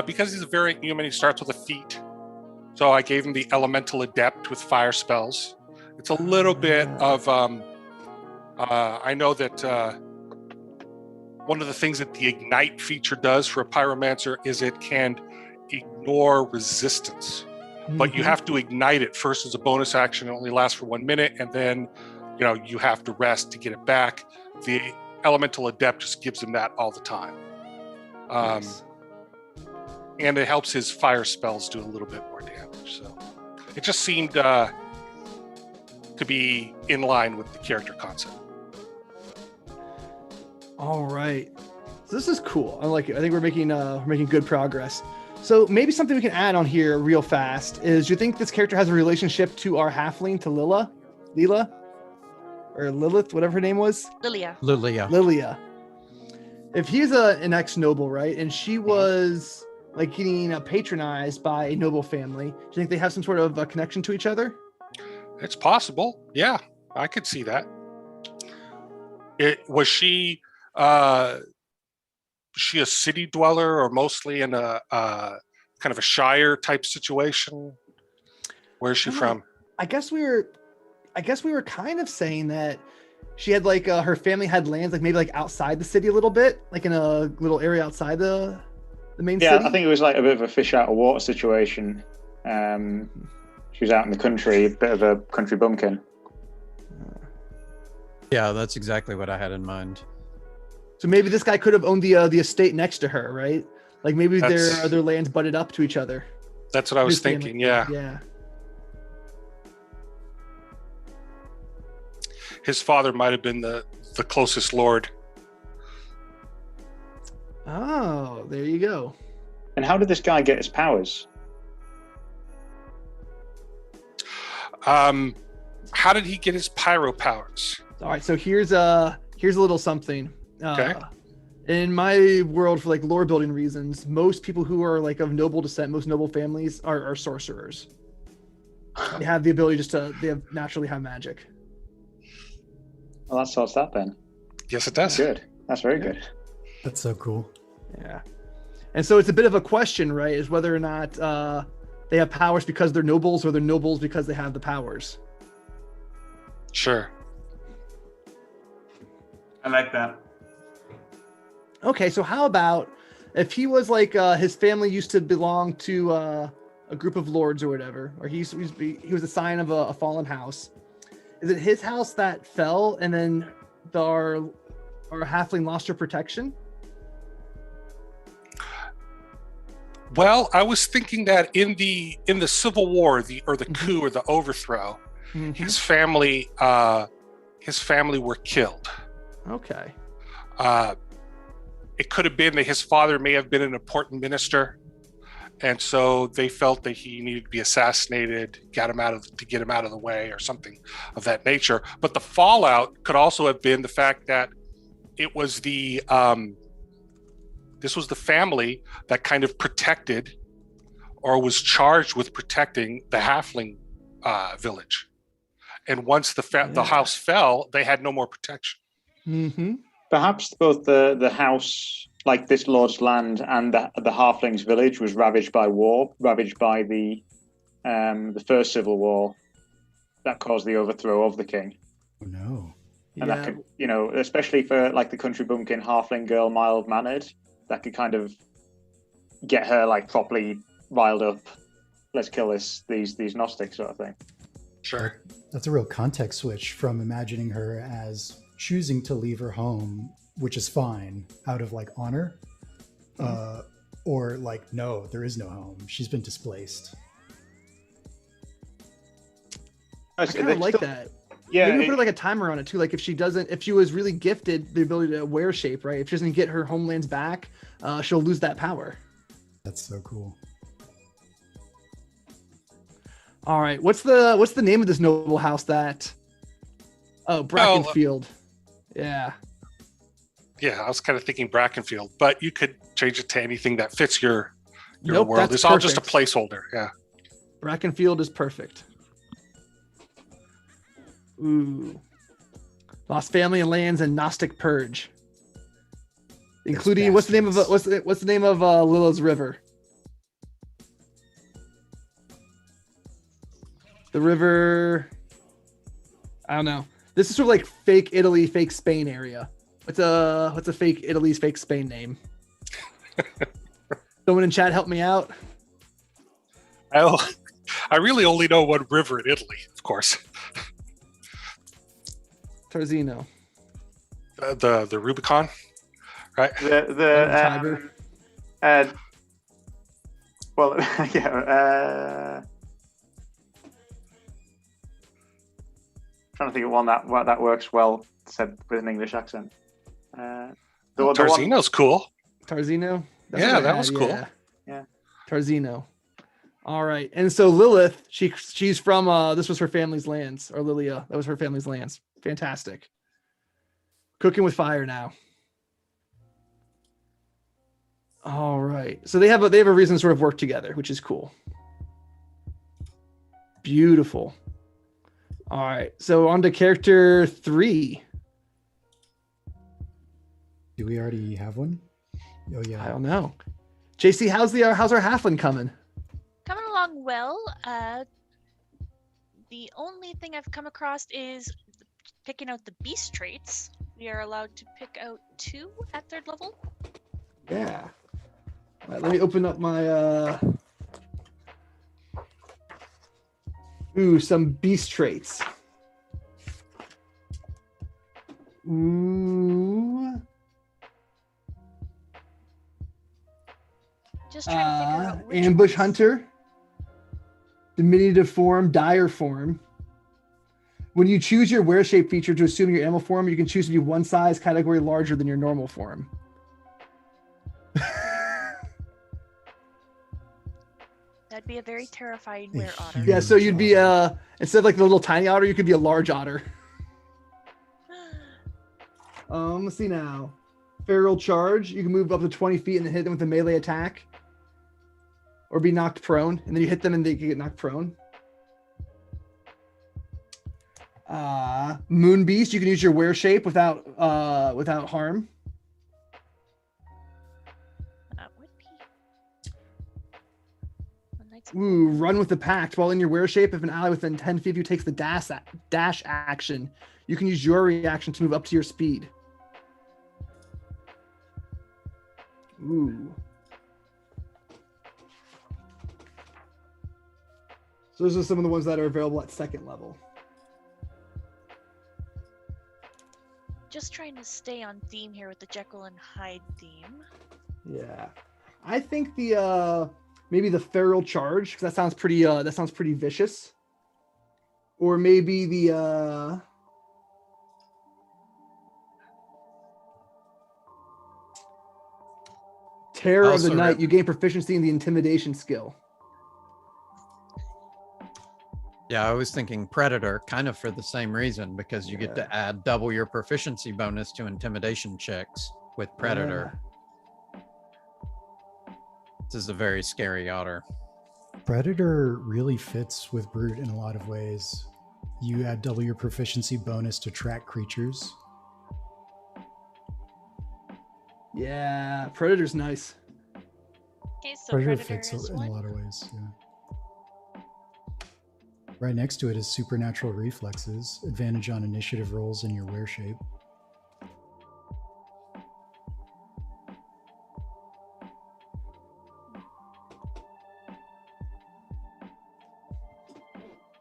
because he's a variant human, he starts with a feat. So I gave him the Elemental Adept with fire spells. It's a little bit of. I know that one of the things that the Ignite feature does for a pyromancer is it can ignore resistance. But you have to ignite it first as a bonus action. It only lasts for 1 minute, and then you have to rest to get it back. The Elemental Adept just gives him that all the time. Nice. And it helps his fire spells do a little bit more damage. So it just seemed to be in line with the character concept. All right. So this is cool. I like it. I think we're making good progress. So maybe something we can add on here real fast is, do you think this character has a relationship to our halfling, to Lila? Or Lilith, whatever her name was? Lilia. If he's an ex-noble, right? And she was like getting patronized by a noble family, do you think they have some sort of connection to each other? It's possible. Yeah, I could see that. Was she a city dweller or mostly in a kind of a shire type situation? Where's she from? I guess we were kind of saying that she had like her family had lands like maybe like outside the city a little bit, like in a little area outside the main city. Yeah, I think it was like a bit of a fish out of water situation. She was out in the country, a bit of a country bumpkin. Yeah, that's exactly what I had in mind. So maybe this guy could have owned the estate next to her, right? Like maybe their lands butted up to each other. That's what I was thinking. Yeah. Yeah. His father might have been the closest lord. Oh, there you go. And how did this guy get his powers? How did he get his pyro powers? All right, so here's a little something. Okay. In my world, for like lore building reasons, most people who are like of noble descent, most noble families are sorcerers. They have the ability naturally have magic. Well, that sorts that then. Yes, it does. Good. That's very good. That's so cool. Yeah. And so it's a bit of a question, right? Is whether or not they have powers because they're nobles, or they're nobles because they have the powers. Sure. I like that. Okay, so how about if he was like his family used to belong to a group of lords or whatever, or he was a sign of a fallen house. Is it his house that fell, and then our halfling lost her protection? Well, I was thinking that in the Civil War, the coup or the overthrow, his family were killed. Okay. It could have been that his father may have been an important minister, and so they felt that he needed to be assassinated, to get him out of the way, or something of that nature. But the fallout could also have been the fact that it was this was the family that kind of protected, or was charged with protecting, the halfling village, and once the house fell, they had no more protection. Mm-hmm. Perhaps both the house, like this lord's land, and the halflings' village was ravaged by war, ravaged by the first civil war that caused the overthrow of the king. Oh no. And that could, especially for like the country bumpkin halfling girl, mild mannered, that could kind of get her like properly riled up. Let's kill these Gnostics sort of thing. Sure. That's a real context switch from imagining her as choosing to leave her home, which is fine, out of like honor, or like, no, there is no home. She's been displaced. I kind of like that. Yeah, maybe put like a timer on it too. Like if she was really gifted the ability to wear shape, right? If she doesn't get her homelands back, she'll lose that power. That's so cool. All right, what's the name of this noble house that? Oh, Brackenfield. Yeah. Yeah, I was kind of thinking Brackenfield, but you could change it to anything that fits your Nope, world. that's It's all just a perfect. placeholder. Yeah. Brackenfield is perfect. Ooh. Lost family and lands and Gnostic purge. Including what's the name of Lilith's river? The river, I don't know. This is sort of like fake Italy, fake Spain area. What's a fake Italy's fake Spain name? Someone in chat help me out. I really only know one river in Italy, of course. Tarzino. The Rubicon, right? Tiber. Well, yeah. Trying to think of one that works well said with an English accent. Tarzino's cool. Tarzino. That's Yeah, what I that had, was cool. Yeah. Tarzino. All right, and so Lilith, she's from this was her family's lands, or Lilia, that was her family's lands. Fantastic. Cooking with fire now. All right, so they have a reason to sort of work together, which is cool. Beautiful. All right, so on to character 3. Do we already have one? Oh I yeah. don't know. JC, how's our halfling coming? Coming along well. The only thing I've come across is picking out the beast traits. We are allowed to pick out 2 at 3rd level. Yeah. All right, let me open up my some beast traits. Ooh. Just trying to figure out which Ambush ones. hunter, diminutive form, dire form. When you choose your wear shape feature to assume your animal form, you can choose to be one size category larger than your normal form. That'd be a very terrifying were otter. Yeah, so you'd be instead of like the little tiny otter, you could be a large otter. Let's see now. Feral charge. You can move up to 20 feet and hit them with a melee attack. Or be knocked prone. And then you hit them and they can get knocked prone. Moon beast. You can use your wear shape without harm. That would be. Ooh, run with the pact. While in your wear shape, if an ally within 10 feet of you takes the dash action, you can use your reaction to move up to your speed. Ooh. So those are some of the ones that are available at 2nd level. Just trying to stay on theme here with the Jekyll and Hyde theme. Yeah. I think the maybe the feral charge, because that sounds pretty vicious. Or maybe the Terror of the Also Night. You gain proficiency in the intimidation skill. Yeah, I was thinking Predator, kind of for the same reason, because you get to add double your proficiency bonus to intimidation checks with Predator. This is a very scary otter. Predator really fits with Brute in a lot of ways. You add double your proficiency bonus to track creatures. Yeah, Predator's nice. Okay, so Predator Predator fits is in one. a lot of ways. Yeah. Right next to it is supernatural reflexes, advantage on initiative rolls in your wear shape.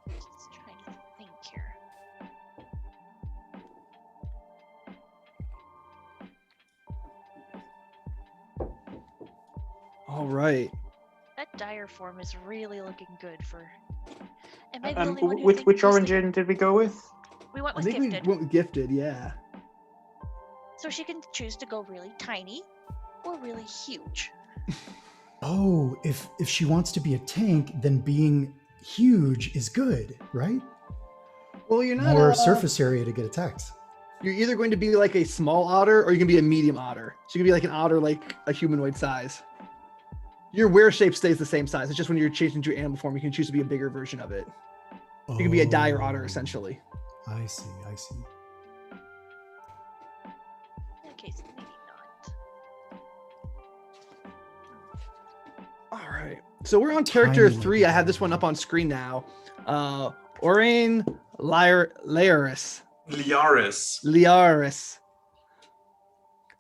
Just trying to think here. All right. That dire form is really looking good for. Am I the only one who Which who's origin did we go with? We went I with think gifted. we went with gifted, yeah. So she can choose to go really tiny or really huge. Oh, if she wants to be a tank, then being huge is good, right? Well, you're not More surface area to get attacked. You're either going to be like a small otter or you can be a medium otter. So you can be like an otter, like a humanoid size. Your wear shape stays the same size. It's just when you're changed into your animal form, you can choose to be a bigger version of it. You can be a dire otter, essentially. I see. Okay, so maybe not. All right. So we're on character Tiny 3. I have this one up on screen now. Orain Liaris.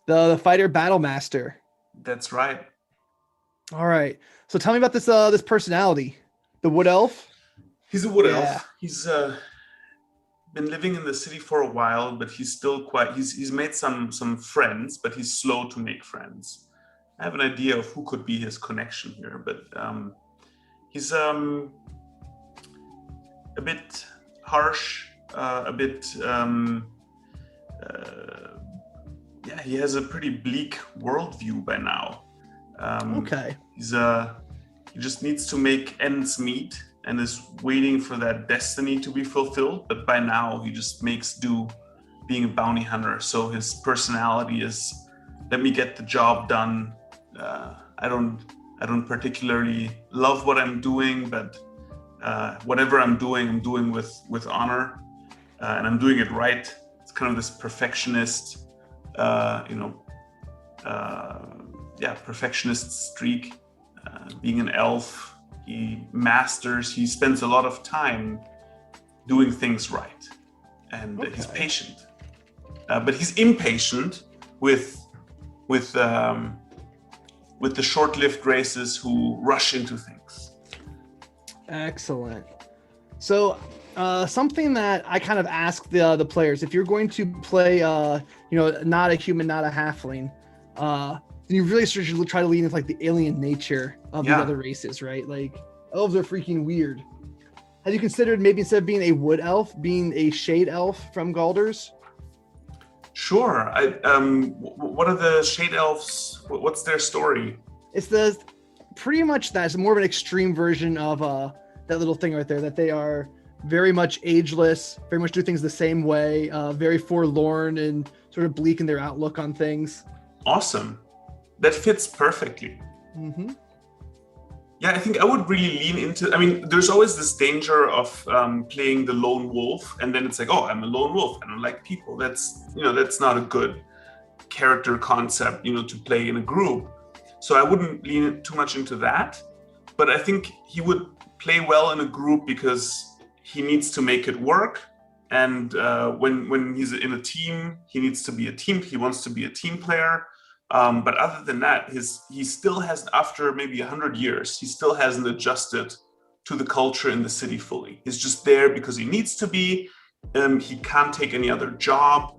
The fighter battle master. That's right. All right. So tell me about this personality. The wood elf? He's a wood Yeah. elf. He's been living in the city for a while, but he's still he's made some friends, but he's slow to make friends. I have an idea of who could be his connection here, but he's a bit harsh, a bit he has a pretty bleak worldview by now. Okay. He just needs to make ends meet and is waiting for that destiny to be fulfilled. But by now, he just makes do being a bounty hunter. So his personality is, let me get the job done. I don't particularly love what I'm doing, but whatever I'm doing with honor, and I'm doing it right. It's kind of this perfectionist, perfectionist streak. Being an elf, he spends a lot of time doing things right, and he's patient. But he's impatient with the short-lived races who rush into things. Excellent. So something that I kind of ask the players, if you're going to play, not a human, not a halfling, then you really should try to lean into like the alien nature of the other races, right? Like elves are freaking weird. Have you considered maybe instead of being a wood elf, being a shade elf from Galder's? Sure. What are the shade elves? What's their story? It's pretty much that. It's more of an extreme version of that little thing right there, that they are very much ageless, very much do things the same way, very forlorn and sort of bleak in their outlook on things. Awesome. That fits perfectly. Mm-hmm. Yeah, I think I would really lean into, there's always this danger of playing the lone wolf, and then it's like, oh, I'm a lone wolf, I don't like people. That's not a good character concept, to play in a group. So I wouldn't lean too much into that, but I think he would play well in a group because he needs to make it work. And when he's in a team, he needs to be a team. He wants to be a team player. But other than that, he still has, after maybe 100 years, he still hasn't adjusted to the culture in the city fully. He's just there because he needs to be. He can't take any other job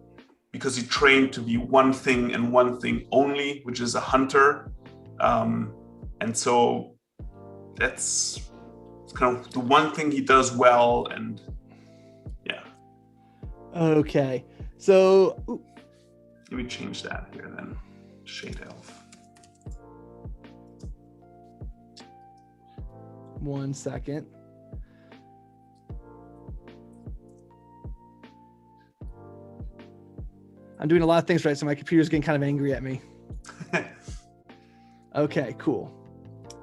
because he trained to be one thing and one thing only, which is a hunter. And so it's kind of the one thing he does well. And yeah. Okay. So let me change that here then. Shade elf. 1 second. I'm doing a lot of things right, so my computer's getting kind of angry at me. Okay, cool.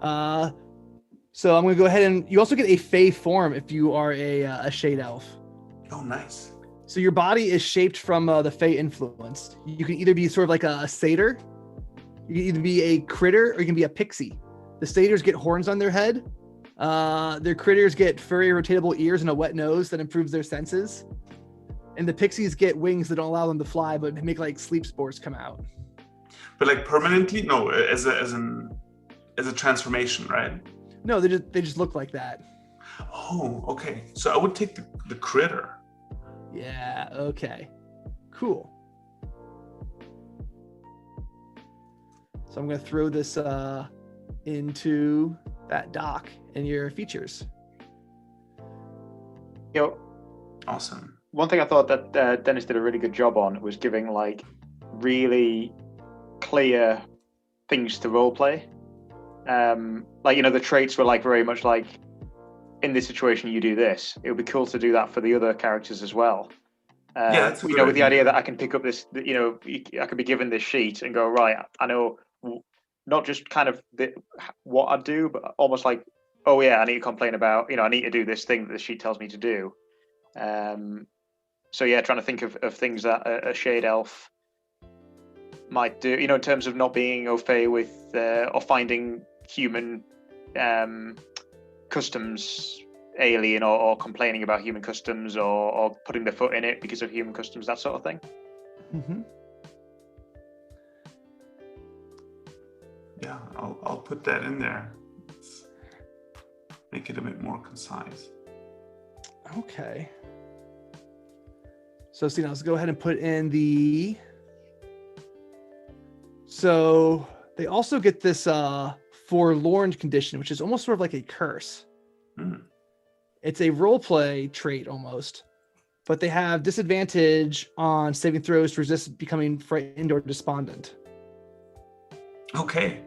So I'm going to go ahead and you also get a fey form if you are a shade elf. Oh, nice. So your body is shaped from the Fey influence. You can either be sort of like a satyr, you can either be a critter, or you can be a pixie. The satyrs get horns on their head. Their critters get furry rotatable ears and a wet nose that improves their senses. And the pixies get wings that don't allow them to fly, but make like sleep spores come out. But like permanently? No, as a transformation, right? No, they just look like that. Oh, okay. So I would take the critter. Yeah, okay. Cool. So I'm going to throw this into that doc in your features. Awesome. One thing I thought that Dennis did a really good job on was giving like really clear things to roleplay. Like, you know, the traits were like very much like, in this situation you do this. It would be cool to do that for the other characters as well. Yeah, that's a you good know, with the idea. idea that I can pick up this, you know, I could be given this sheet and go, right, I know not just kind of what I do, but almost like, oh yeah, I need to complain about, you know, I need to do this thing that the sheet tells me to do. So yeah, trying to think of things that a shade elf might do, you know, in terms of not being au fait with or finding human customs alien, or complaining about human customs, or putting their foot in it because of human customs, that sort of thing. Mm-hmm. Yeah, I'll put that in there. Let's make it a bit more concise. Okay. So, let's go ahead and put in the... So they also get this forlorn condition, which is almost sort of like a curse. It's a roleplay trait almost, but they have disadvantage on saving throws to resist becoming frightened or despondent. Okay.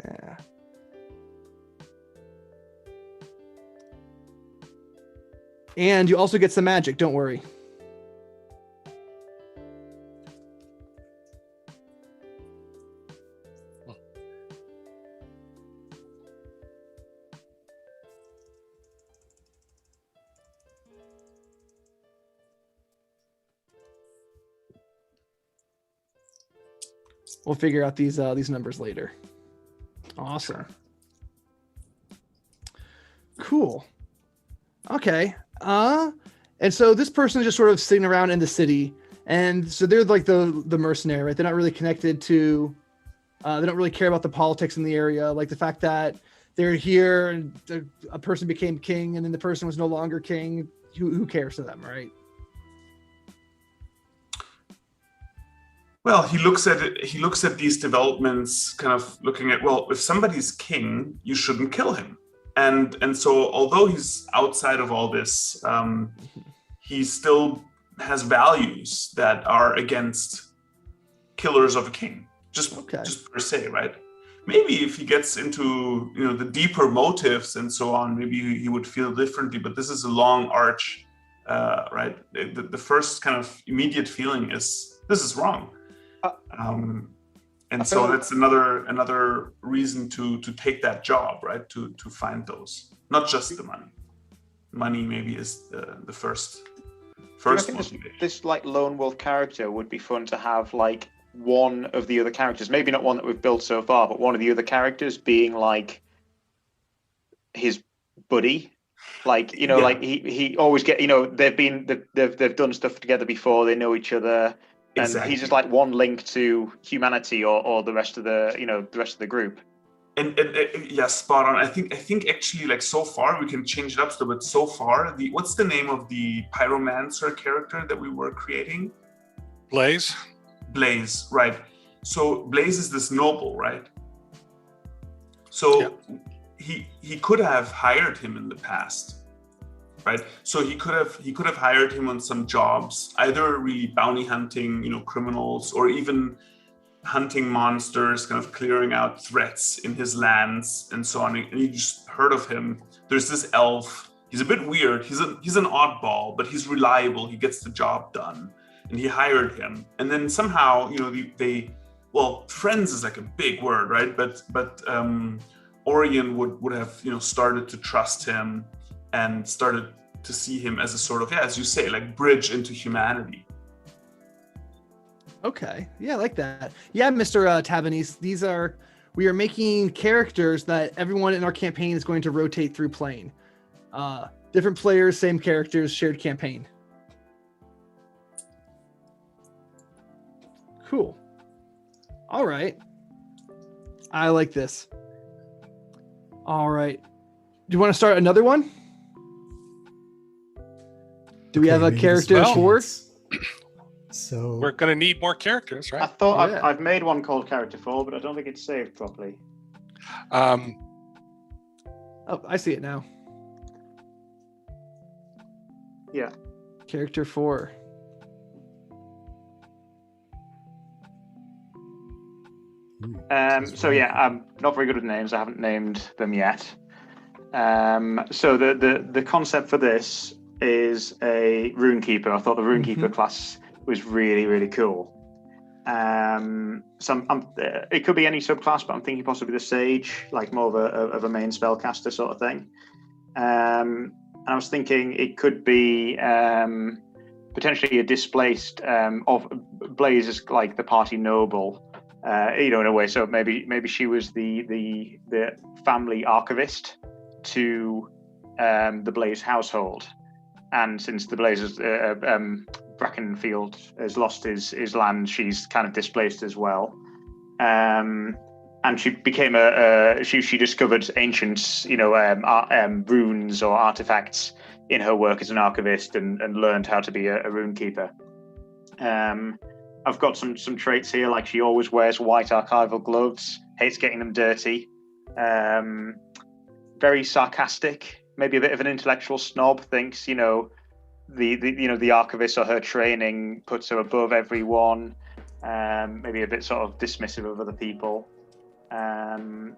Yeah. And you also get some magic, don't worry. We'll figure out these numbers later. Awesome. Cool. Okay. And so this person is just sort of sitting around in the city, and so they're like the mercenary, right? They're not really connected to. They don't really care about the politics in the area, like the fact that they're here and a person became king, and then the person was no longer king. Who cares to them, right? Well, he looks at it. He looks at these developments, kind of looking at, well, if somebody's king, you shouldn't kill him. And so, although he's outside of all this, he still has values that are against killers of a king, just per se, right? Maybe if he gets into, you know, the deeper motives and so on, maybe he would feel differently. But this is a long arch, right? The first kind of immediate feeling is, this is wrong. And so that's another reason to take that job, right? To find those, not just the money. Money maybe is the first motivation. This like lone wolf character would be fun to have, like one of the other characters, maybe not one that we've built so far, but one of the other characters being like his buddy. Like, you know, like he always get, you know, they've done stuff together before, they know each other. And he's just like one link to humanity or the rest of the group. And yeah, spot on. I think actually, like, so far we can change it up still, but so far what's the name of the pyromancer character that we were creating? Blaise, right. So Blaise is this noble, right? So he could have hired him in the past. Right, so he could have hired him on some jobs, either really bounty hunting, you know, criminals, or even hunting monsters, kind of clearing out threats in his lands and so on. And you just heard of him. There's this elf. He's a bit weird. He's an oddball, but he's reliable. He gets the job done, and he hired him. And then somehow, you know, friends is like a big word, right? But Orion would have, you know, started to trust him and started to see him as a sort of, as you say, like bridge into humanity. Okay. Yeah, I like that. Yeah, Mr. Tabanese, we are making characters that everyone in our campaign is going to rotate through playing. Different players, same characters, shared campaign. Cool. All right. I like this. All right. Do you want to start another one? Do we have a character for? So We're going to need more characters, I right? thought Yeah. I've made one called Character 4, but I don't think it's saved properly. Um, Oh, I see it now. Yeah. Character 4. So yeah, I'm not very good with names. I haven't named them yet. So the concept for this is a rune keeper. I thought the rune keeper class was really, really cool. It could be any subclass, but I'm thinking possibly the sage, like more of a main spellcaster sort of thing. And I was thinking it could be potentially a displaced of Blaise is like the party noble, in a way. So maybe she was the family archivist to the Blaise household, and since the Blaise's Brackenfield has lost his land, she's kind of displaced as well. And she became she discovered ancient, runes or artifacts in her work as an archivist, and learned how to be a rune keeper. I've got some traits here, like she always wears white archival gloves, hates getting them dirty, very sarcastic, maybe a bit of an intellectual snob, thinks, the archivist or her training puts her above everyone, maybe a bit sort of dismissive of other people. And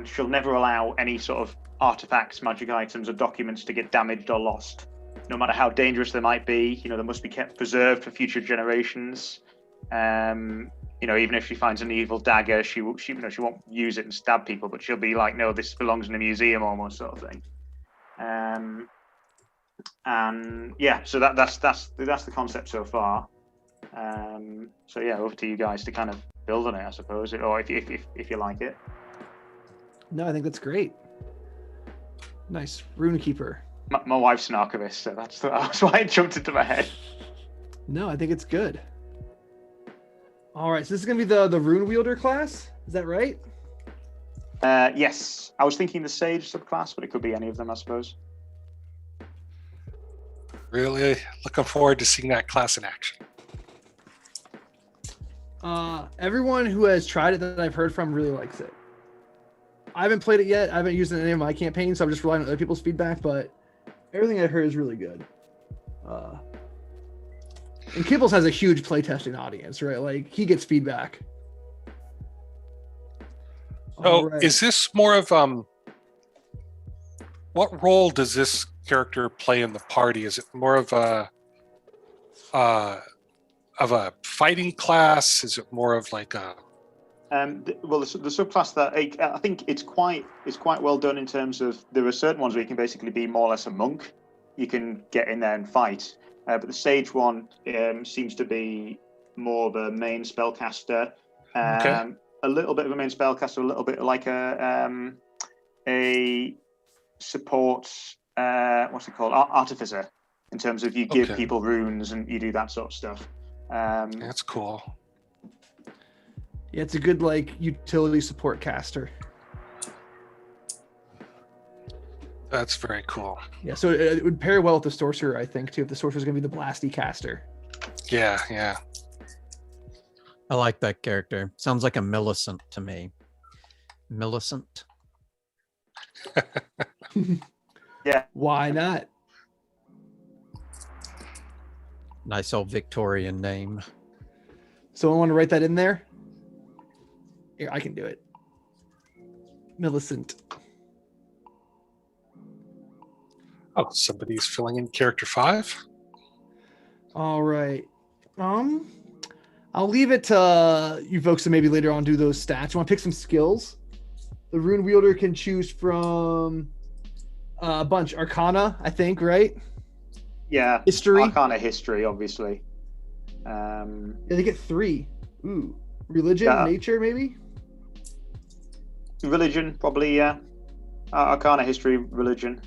she'll never allow any sort of artifacts, magic items, or documents to get damaged or lost, no matter how dangerous they might be. They must be kept preserved for future generations. Even if she finds an evil dagger, she won't use it and stab people, but she'll be like, no, this belongs in a museum, almost, sort of thing. And yeah, so that's the concept so far. So yeah, over to you guys to kind of build on it, I suppose, or if you like it. No, I think that's great. Nice. Rune keeper. My wife's an archivist, so that's why it jumped into my head. No, I think it's good. All right, so this is gonna be the rune wielder class. Is that right? Yes, I was thinking the sage subclass, but it could be any of them, I suppose. really looking forward to seeing that class in action. Everyone who has tried it that I've heard from really likes it. I haven't played it yet. I haven't used it in any of my campaigns, so I'm just relying on other people's feedback, but everything I've heard is really good. And Kibbles has a huge playtesting audience, right? Like, he gets feedback. So is this more of what role does this character play in the party? Is it more of a fighting class? Is it more of like a well, the subclass that I think it's quite well done in terms of there are certain ones where you can basically be more or less a monk. You can get in there and fight, but the sage one seems to be more the main spellcaster. Okay. A little bit of a main spellcaster, a little bit like a support. What's it called? Artificer. In terms of you give people runes and you do that sort of stuff. That's cool. Yeah, it's a good like utility support caster. That's very cool. Yeah, so it would pair well with the sorcerer, I think, too. If the sorcerer is going to be the blasty caster. Yeah, yeah. I like that character. Sounds like a Millicent to me. Millicent? Yeah. Why not? Nice old Victorian name. Someone want to write that in there? Here, I can do it. Millicent. Oh, somebody's filling in character 5. All right. I'll leave it to you folks to maybe later on do those stats. You want to pick some skills? The rune wielder can choose from a bunch. Arcana, I think, right? Yeah. History. Arcana history, obviously. Yeah, they get 3. Ooh. Religion, Yeah. nature, maybe? Religion, probably, yeah. Arcana history, religion.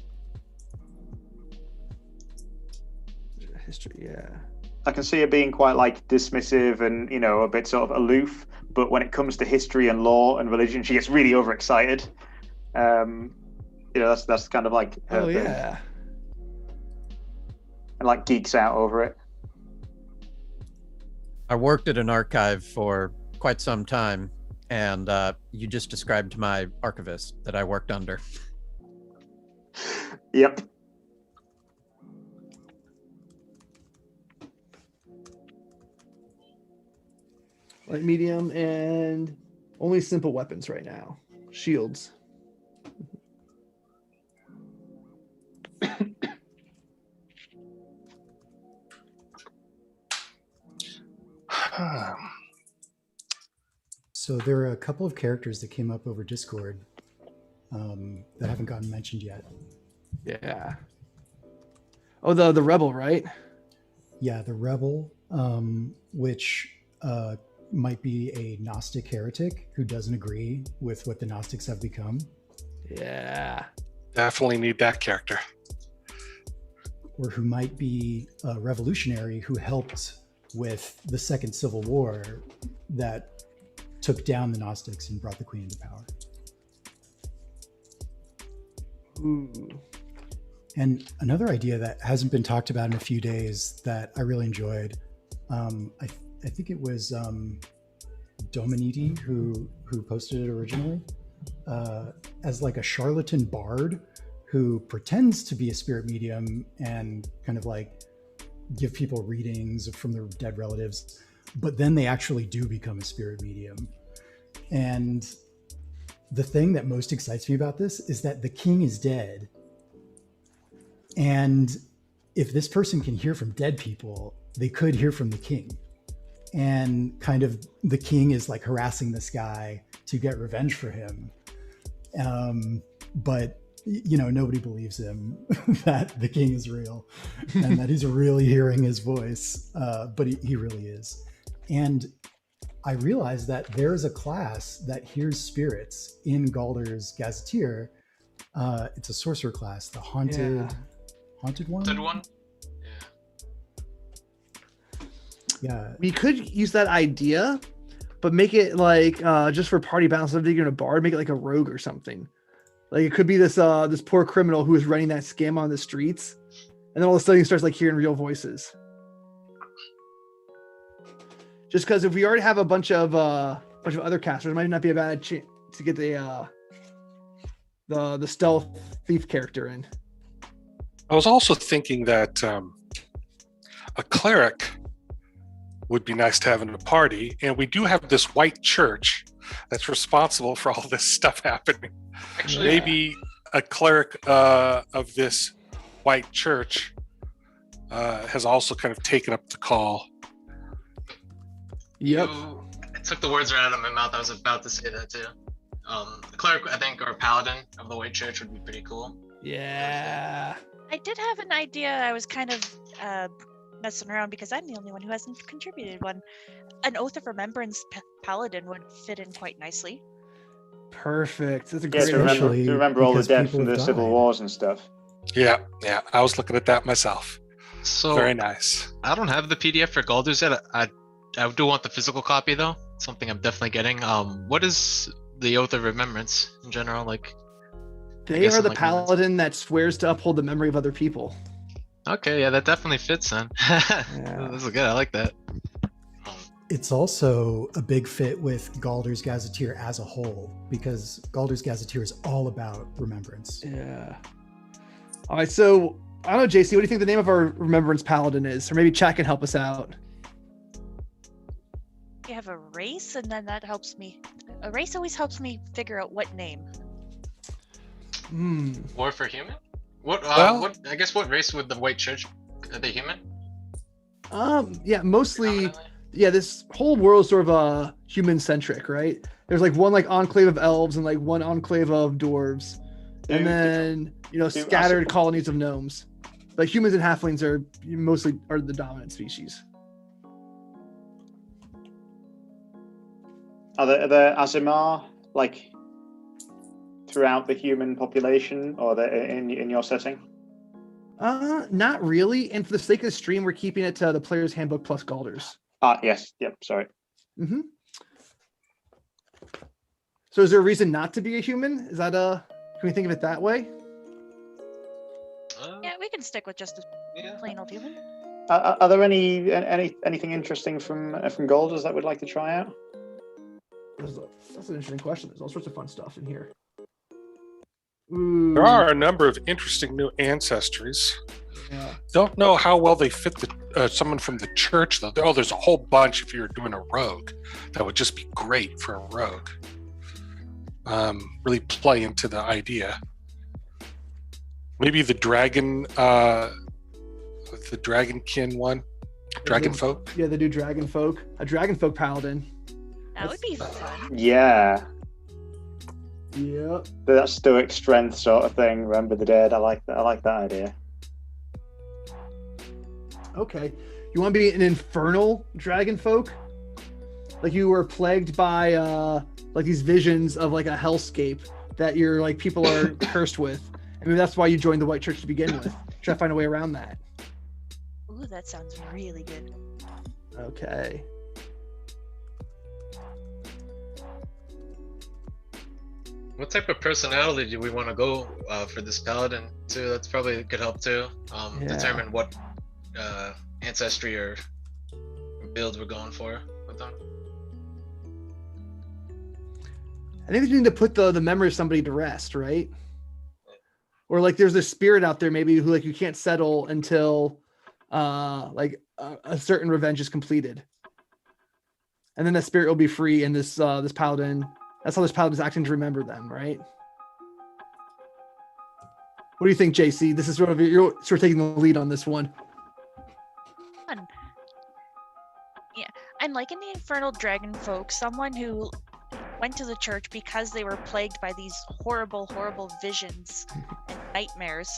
History, yeah. I can see it being quite like dismissive and, you know, a bit sort of aloof. But when it comes to history and law and religion, she gets really overexcited. You know, that's kind of like her thing. Yeah. And like geeks out over it. I worked at an archive for quite some time, and you just described my archivist that I worked under. Yep. Light medium and only simple weapons right now. Shields. So there are a couple of characters that came up over Discord that haven't gotten mentioned yet. Yeah. Oh, the rebel, right? Yeah, the rebel, which might be a Gnostic heretic who doesn't agree with what the Gnostics have become. Yeah. Definitely need that character. Or who might be a revolutionary who helped with the Second Civil War that took down the Gnostics and brought the Queen into power. Ooh. And another idea that hasn't been talked about in a few days that I really enjoyed, I think it was Dominiti who posted it originally, as like a charlatan bard who pretends to be a spirit medium and kind of like give people readings from their dead relatives, but then they actually do become a spirit medium. And the thing that most excites me about this is that the king is dead. And if this person can hear from dead people, they could hear from the king. And kind of the king is like harassing this guy to get revenge for him. But, you know, nobody believes him that the king is real and that he's really hearing his voice. But he really is. And I realized that there is a class that hears spirits in Galder's Gazetteer. It's a sorcerer class, the haunted one. Haunted one? Yeah. We could use that idea, but make it like just for party balance. If you're in a bar, make it like a rogue or something. Like it could be this poor criminal who is running that scam on the streets, and then all of a sudden he starts like hearing real voices. Just because if we already have a bunch of other casters, it might not be a bad chance to get the stealth thief character in. I was also thinking that a cleric would be nice to have in a party, and we do have this white church that's responsible for all this stuff happening. Actually, maybe a cleric of this white church has also kind of taken up the call. Yep. It took the words right out of my mouth. I was about to say that too. The cleric, I think, or paladin of the white church would be pretty cool. Yeah. I did have an idea. I was kind of messing around because I'm the only one who hasn't contributed one. An Oath of Remembrance paladin would fit in quite nicely. Perfect. That's a Yeah, great to remember all the because dead people from the have Civil died. Wars and stuff. Yeah. I was looking at that myself. So Very nice. I don't have the PDF for Galder's yet. I do want the physical copy though. Something I'm definitely getting. What is the Oath of Remembrance in general like? They guess are in, the like, paladin that swears to uphold the memory of other people. Okay, yeah, that definitely fits then. This is good. I like that. It's also a big fit with Galder's Gazetteer as a whole, because Galder's Gazetteer is all about remembrance. Yeah. All right, so I don't know, JC, what do you think the name of our Remembrance Paladin is? Or maybe chat can help us out. You have a race, and then that helps me. A race always helps me figure out what name. War for human? What? Well- What? I guess what race would the white church? Are they human? Yeah, mostly. Predominantly? Yeah, this whole world is sort of human centric, right? There's like one like enclave of elves and like one enclave of dwarves, and then scattered colonies of gnomes. But humans and halflings are the dominant species. Are there Azimar like throughout the human population, or they're in your setting? Not really. And for the sake of the stream, we're keeping it to the player's handbook plus Galders. Yes. Yep. Sorry. Mm-hmm. So is there a reason not to be a human? Is that can we think of it that way? Yeah, we can stick with just a plain old human. Are there anything interesting from Galders that we'd like to try out? That's an interesting question. There's all sorts of fun stuff in here. Ooh. There are a number of interesting new ancestries. Yeah. Don't know how well they fit someone from the church, though. Oh, there's a whole bunch if you're doing a rogue. That would just be great for a rogue. Really play into the idea. Maybe the dragon, the dragonkin one. Dragon folk? Yeah, they do dragon folk. A dragon folk paladin. That would be fun. Yeah. Yep. That stoic strength sort of thing. Remember the dead. I like that. I like that idea. Okay. You want to be an infernal dragon folk? Like you were plagued by like these visions of like a hellscape that your like people are cursed with. I mean, that's why you joined the White Church to begin with. Try to find a way around that. Ooh, that sounds really good. Okay. What type of personality do we want to go for this paladin too? That's probably could help too. Determine what ancestry or build we're going for with them. I think we need to put the memory of somebody to rest, right? Or like there's a spirit out there maybe who like you can't settle until like a certain revenge is completed. And then that spirit will be free and this paladin, that's how this paladin is acting to remember them, right? What do you think, JC? This is sort of you're sort of taking the lead on this one. Fun. Yeah, I'm liking the infernal dragon folk, someone who went to the church because they were plagued by these horrible, horrible visions and nightmares.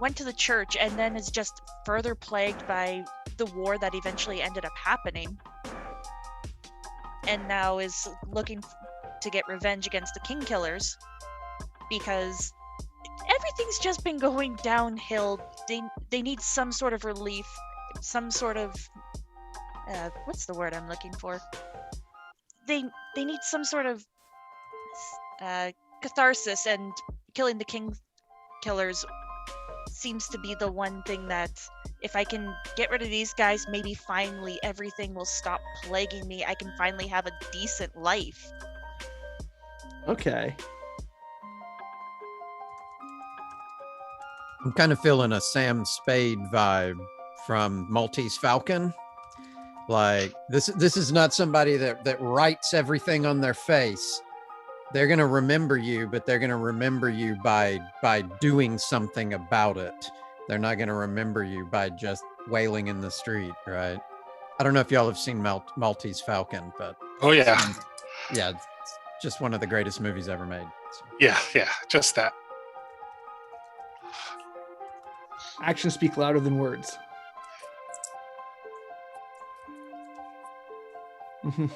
Went to the church and then is just further plagued by the war that eventually ended up happening. And now is looking to get revenge against the king killers because everything's just been going downhill. They need some sort of relief, some sort of what's the word I'm looking for? They need some sort of catharsis, and killing the king killers seems to be the one thing that if I can get rid of these guys, maybe finally everything will stop plaguing me. I can finally have a decent life. Okay. I'm kind of feeling a Sam Spade vibe from Maltese Falcon. Like this is not somebody that writes everything on their face. They're going to remember you, but they're going to remember you by doing something about it. They're not going to remember you by just wailing in the street, right? I don't know if y'all have seen Maltese Falcon, but Oh yeah, yeah, it's just one of the greatest movies ever made. So. yeah, just that. Actions speak louder than words. Mm-hmm.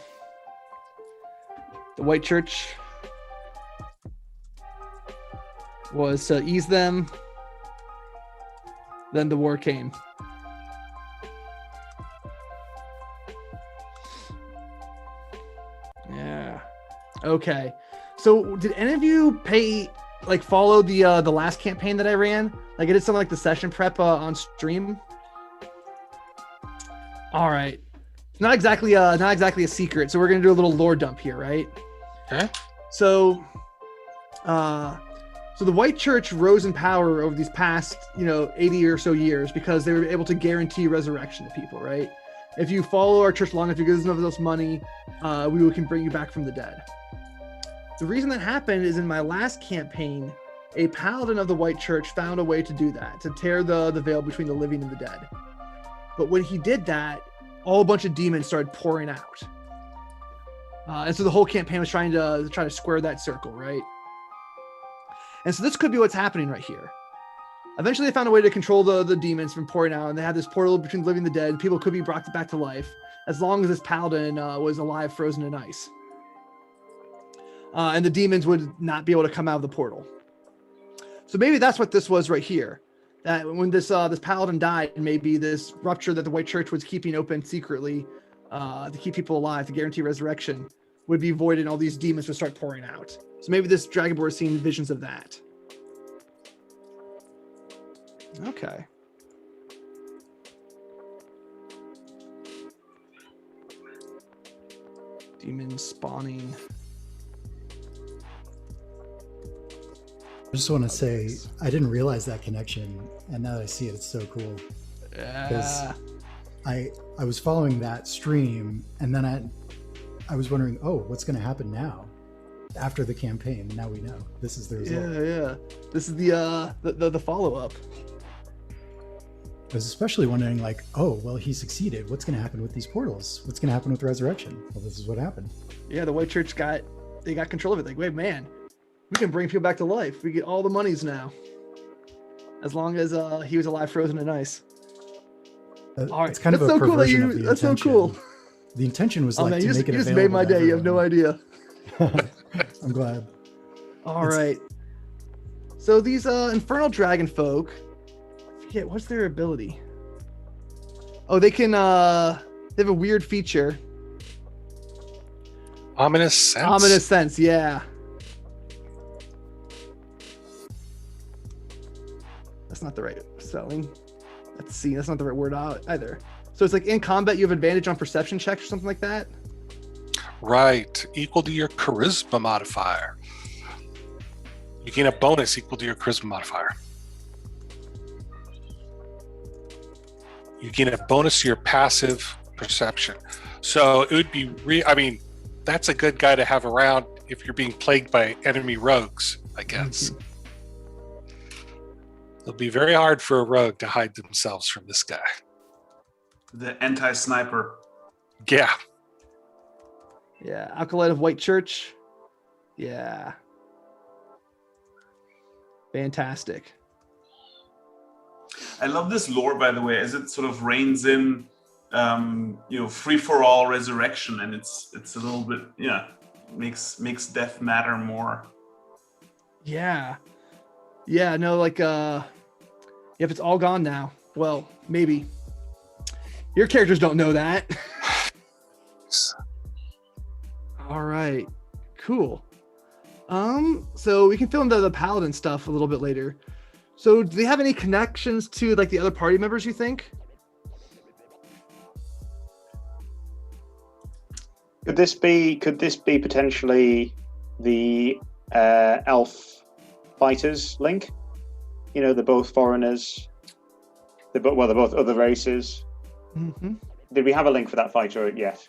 The White Church was to ease them. Then the war came. Yeah. Okay. So did any of you follow the last campaign that I ran? Like I did something like the session prep on stream. All right. Not exactly a secret. So we're gonna do a little lore dump here, right? Okay. So the White Church rose in power over these past, 80 or so years because they were able to guarantee resurrection to people, right? If you follow our church long enough, you give us enough of this money, we can bring you back from the dead. The reason that happened is in my last campaign, a paladin of the White Church found a way to do that, to tear the veil between the living and the dead. But when he did that, a bunch of demons started pouring out. And so the whole campaign was trying to square that circle, right? And so this could be what's happening right here. Eventually, they found a way to control the demons from pouring out, and they had this portal between the living and the dead. People could be brought back to life as long as this paladin was alive, frozen in ice. And the demons would not be able to come out of the portal. So maybe that's what this was right here. That when this paladin died, maybe this rupture that the White Church was keeping open secretly to keep people alive, to guarantee resurrection, would be void, and all these demons would start pouring out. So maybe this Dragonborn is seeing visions of that. Okay. Demon spawning. I just want to say I didn't realize that connection, and now that I see it, it's so cool. Because I was following that stream, and then I was wondering, oh, what's going to happen now after the campaign? Now we know this is the result. Yeah. This is the follow up. I was especially wondering, like, oh, well, he succeeded. What's going to happen with these portals? What's going to happen with resurrection? Well, this is what happened. Yeah, the White Church got control of it. Like, wait, man, we can bring people back to life. We get all the monies now, as long as he was alive, frozen in ice. All right, it's kind that's of a so cool that perversion of the that's so intention. cool. The intention was like man, to make it you just available made my to day. You have no everyone. idea. I'm glad. All right. So these infernal dragon folk, I forget what's their ability. Oh, they can. They have a weird feature. Ominous sense. Ominous sense, yeah. That's not the right spelling. Let's see. That's not the right word either. So it's like in combat, you have advantage on perception checks or something like that. Right. Equal to your charisma modifier. You gain a bonus equal to your charisma modifier. You gain a bonus to your passive perception. So it would be that's a good guy to have around if you're being plagued by enemy rogues, I guess. Mm-hmm. It'll be very hard for a rogue to hide themselves from this guy. The anti-sniper. Yeah. Yeah. Acolyte of White Church. Yeah. Fantastic. I love this lore, by the way, as it sort of reigns in, free for all resurrection, and it's a little bit, makes death matter more. Yeah. Yeah. No, like, if it's all gone now, well, maybe. Your characters don't know that. All right. Cool. So we can fill in the paladin stuff a little bit later. So do they have any connections to like the other party members, you think? Could this be potentially the elf fighters link? They're both foreigners. They're both other races. Mm-hmm. Did we have a link for that fighter yet?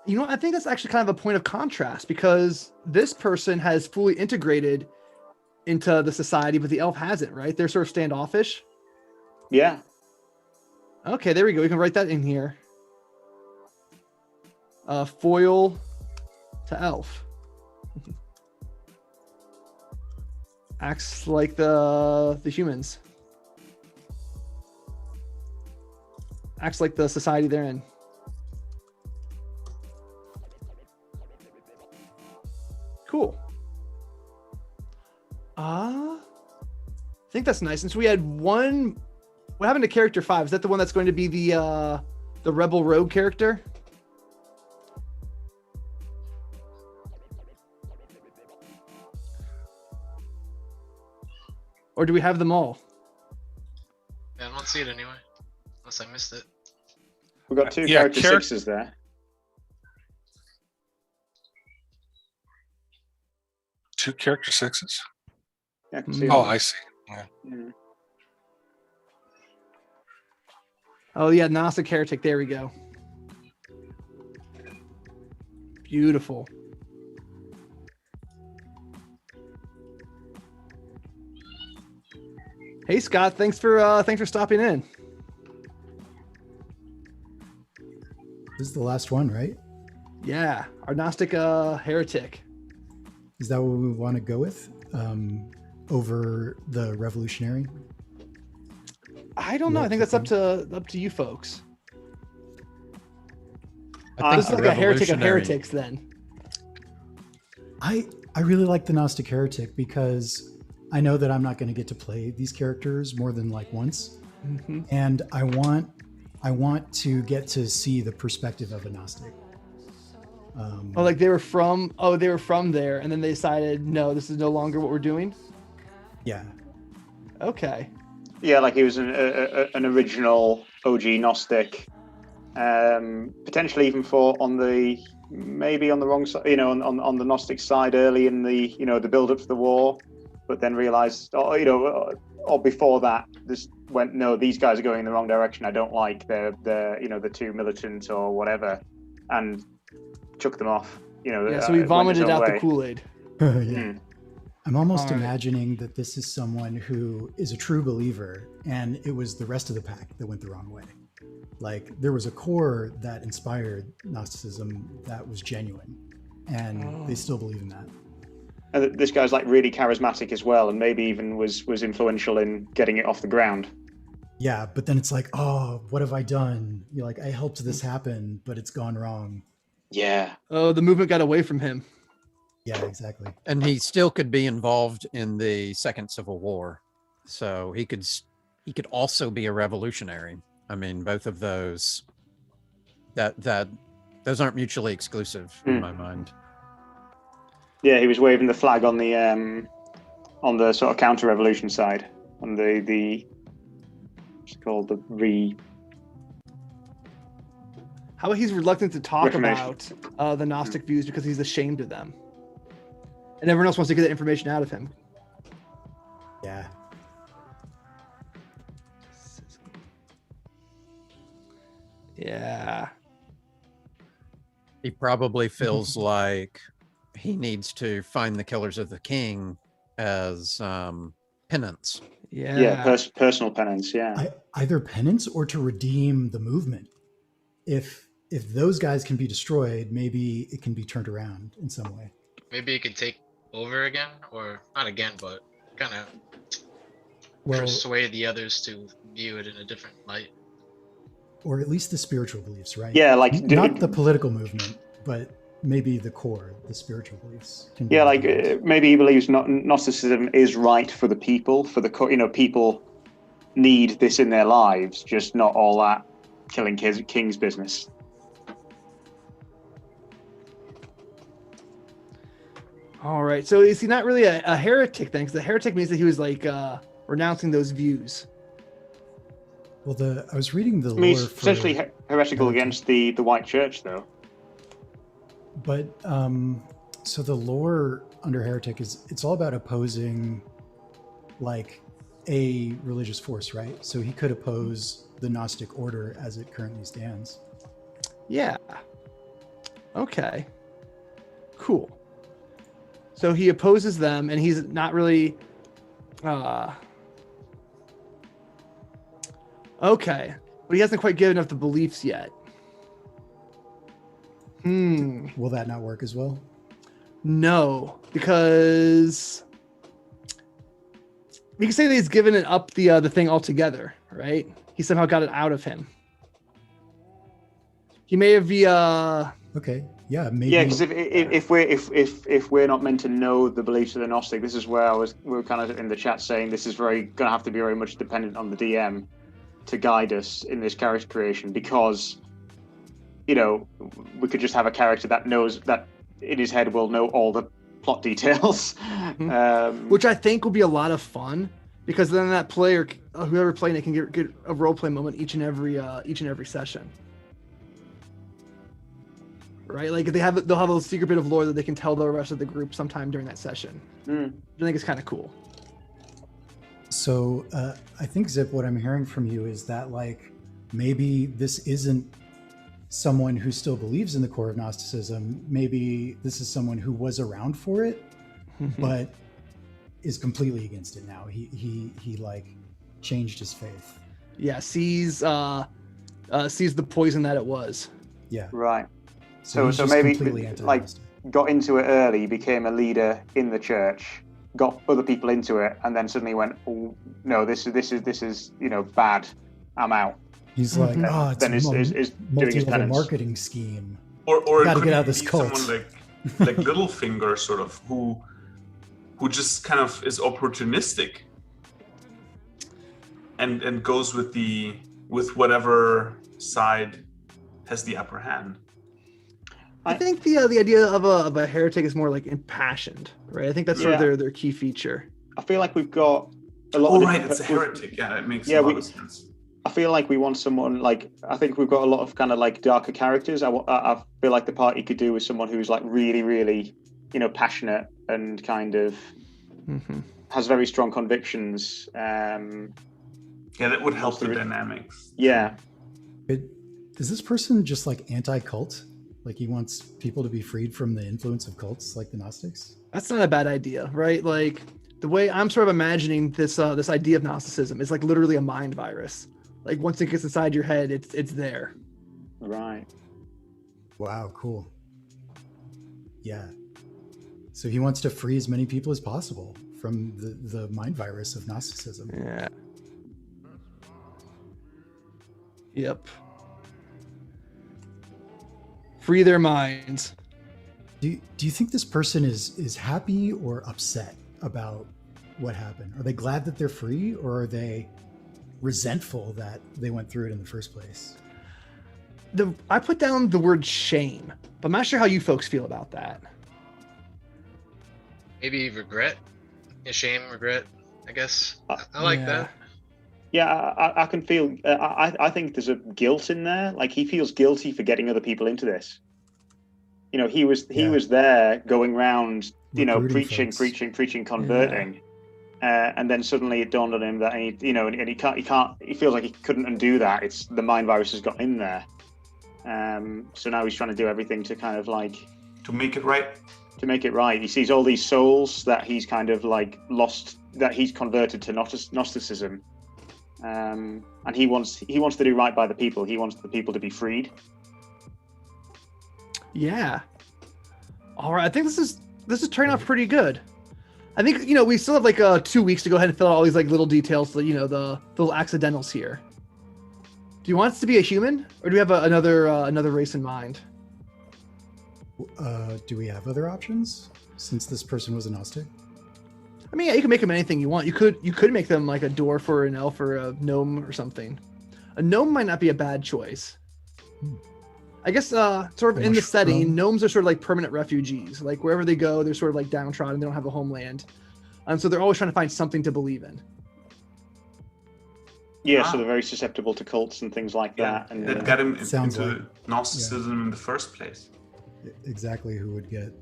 I think that's actually kind of a point of contrast, because this person has fully integrated into the society, but the elf hasn't, right? They're sort of standoffish. Yeah. Okay, there we go. We can write that in here. Foil to elf. Acts like the humans. Acts like the society they're in. Cool. I think that's nice. And so we had one. What happened to character 5? Is that the one that's going to be the rebel rogue character? Or do we have them all? Yeah, I don't see it anyway, unless I missed it. We've got two character 6s there. Two character 6s? Yeah, I can see I see. Yeah. Oh yeah, Gnostic Heretic. There we go. Beautiful. Hey Scott, thanks for stopping in. This is the last one, right? Yeah, our Gnostic Heretic. Is that what we want to go with? over the revolutionary? I don't know. I think that's up to you folks. I This think is the like a heretic of revolutionary- heretics then. I really like the Gnostic Heretic because I know that I'm not going to get to play these characters more than like once, and I want to get to see the perspective of a Gnostic. Like they were from there, and then they decided, no, this is no longer what we're doing. Yeah. Okay. Yeah, like he was an original OG Gnostic, potentially even maybe on the wrong side, on the Gnostic side early in the the build up to the war, but then realized, or before that, this went, no, these guys are going in the wrong direction. I don't like the too militant or whatever, and chucked them off. So he vomited out the Kool-Aid. Yeah. I'm almost All right. imagining that this is someone who is a true believer, and it was the rest of the pack that went the wrong way. Like there was a core that inspired Gnosticism that was genuine, and they still believe in that. And this guy's like really charismatic as well, and maybe even was influential in getting it off the ground. Yeah, but then it's like, oh, what have I done? You're like, I helped this happen, but it's gone wrong. Yeah. Oh, the movement got away from him. Yeah, exactly. And he still could be involved in the Second Civil War, so he could also be a revolutionary. I mean, both of those those aren't mutually exclusive in my mind. Yeah, he was waving the flag on the sort of counter-revolution side, on the what's it called, How about he's reluctant to talk Reformation. about the Gnostic views because he's ashamed of them, and everyone else wants to get that information out of him. Yeah. Yeah. He probably feels like he needs to find the killers of the king as penance. Yeah. Personal penance. Yeah. Either penance or to redeem the movement. If those guys can be destroyed, maybe it can be turned around in some way. Maybe you can take over again, or not again, but kind of Well, persuade the others to view it in a different light. or at least the spiritual beliefs, right? Yeah, like not the political movement, but maybe the core, the spiritual beliefs. Can be Yeah, like redeemed. maybe he believes Gnosticism is right for the people, people need this in their lives, just not all that killing king's business. All right. So is he not really a heretic then? Because the heretic means that he was like renouncing those views. Well, I was reading the I mean, lore he's for, essentially heretical heretic. against the white church, though. but so the lore under heretic it's all about opposing like a religious force, right? So he could oppose the Gnostic order as it currently stands. Yeah. Okay. Cool. So he opposes them, and he's not really. Okay, but he hasn't quite given up the beliefs yet. Will that not work as well? No, because we can say that he's given it up the thing altogether, right? He somehow got it out of him. He may have Okay, yeah, maybe. Yeah, because if we're not meant to know the beliefs of the Gnostic, this is where we were kind of in the chat saying this is going to have to be very much dependent on the DM to guide us in this character creation, because we could just have a character that knows that in his head will know all the plot details, which I think will be a lot of fun, because then that player, whoever playing it, can get a role play moment each and every session. Right, like they'll have a little secret bit of lore that they can tell the rest of the group sometime during that session. I think it's kind of cool. So I think, Zip, what I'm hearing from you is that like maybe this isn't someone who still believes in the core of Gnosticism. Maybe this is someone who was around for it, but is completely against it now. He like changed his faith. Yeah, sees the poison that it was. Yeah. right. So So he's maybe completely like anti-Gnostic. got into it early, became a leader in the church, got other people into it, and then suddenly went, oh, no, this is bad. I'm out. He's like, it's then a is doing his multi-level penance. marketing scheme. Or it Gotta could get out of be this cult. someone like Littlefinger, sort of, who just kind of is opportunistic and goes with whatever side has the upper hand. I think the idea of a heretic is more like impassioned, right? I think that's sort of their key feature. I feel like we've got a lot. Oh, right, it's a heretic. Yeah, it makes a lot of sense. I feel like we want someone like, I think we've got a lot of kind of like darker characters. I feel like the party could do with someone who's like really, really, passionate and kind of has very strong convictions. Yeah, that would help the dynamics. Yeah. Is this person just like anti-cult? Like he wants people to be freed from the influence of cults like the Gnostics? That's not a bad idea, right? Like the way I'm sort of imagining this idea of Gnosticism is like literally a mind virus. Like once it gets inside your head, it's there. Right. Wow, cool. Yeah. So he wants to free as many people as possible from the mind virus of Gnosticism. Yeah. Yep. Free their minds. Do you think this person is happy or upset about what happened? Are they glad that they're free, or are they resentful that they went through it in the first place? I put down the word shame, but I'm not sure how you folks feel about that. Maybe regret. Yeah, shame, regret, I guess. I like that. Yeah, I can feel. I think there's a guilt in there. Like he feels guilty for getting other people into this. He was there going around, preaching, converting, and then suddenly it dawned on him that he can't. He feels like he couldn't undo that. It's the mind virus has got in there. So now he's trying to do everything to kind of like to make it right. To make it right, he sees all these souls that he's kind of like lost, that he's converted to Gnosticism. And he wants to do right by the people. He wants the people to be freed. Yeah. All right. I think this is turning out pretty good. I think we still have like 2 weeks to go ahead and fill out all these like little details, the little accidentals here. Do you want us to be a human, or do we have another race in mind? Do we have other options since this person was a Gnostic? I mean, yeah, you can make them anything you want. You could make them like a dwarf or an elf or a gnome or something. A gnome might not be a bad choice. I guess sort of in the setting, gnomes are sort of like permanent refugees. Like wherever they go, they're sort of like downtrodden. They don't have a homeland. So they're always trying to find something to believe in. Yeah, so they're very susceptible to cults and things like that. And that got him into Gnosticism in the first place. Exactly who would get.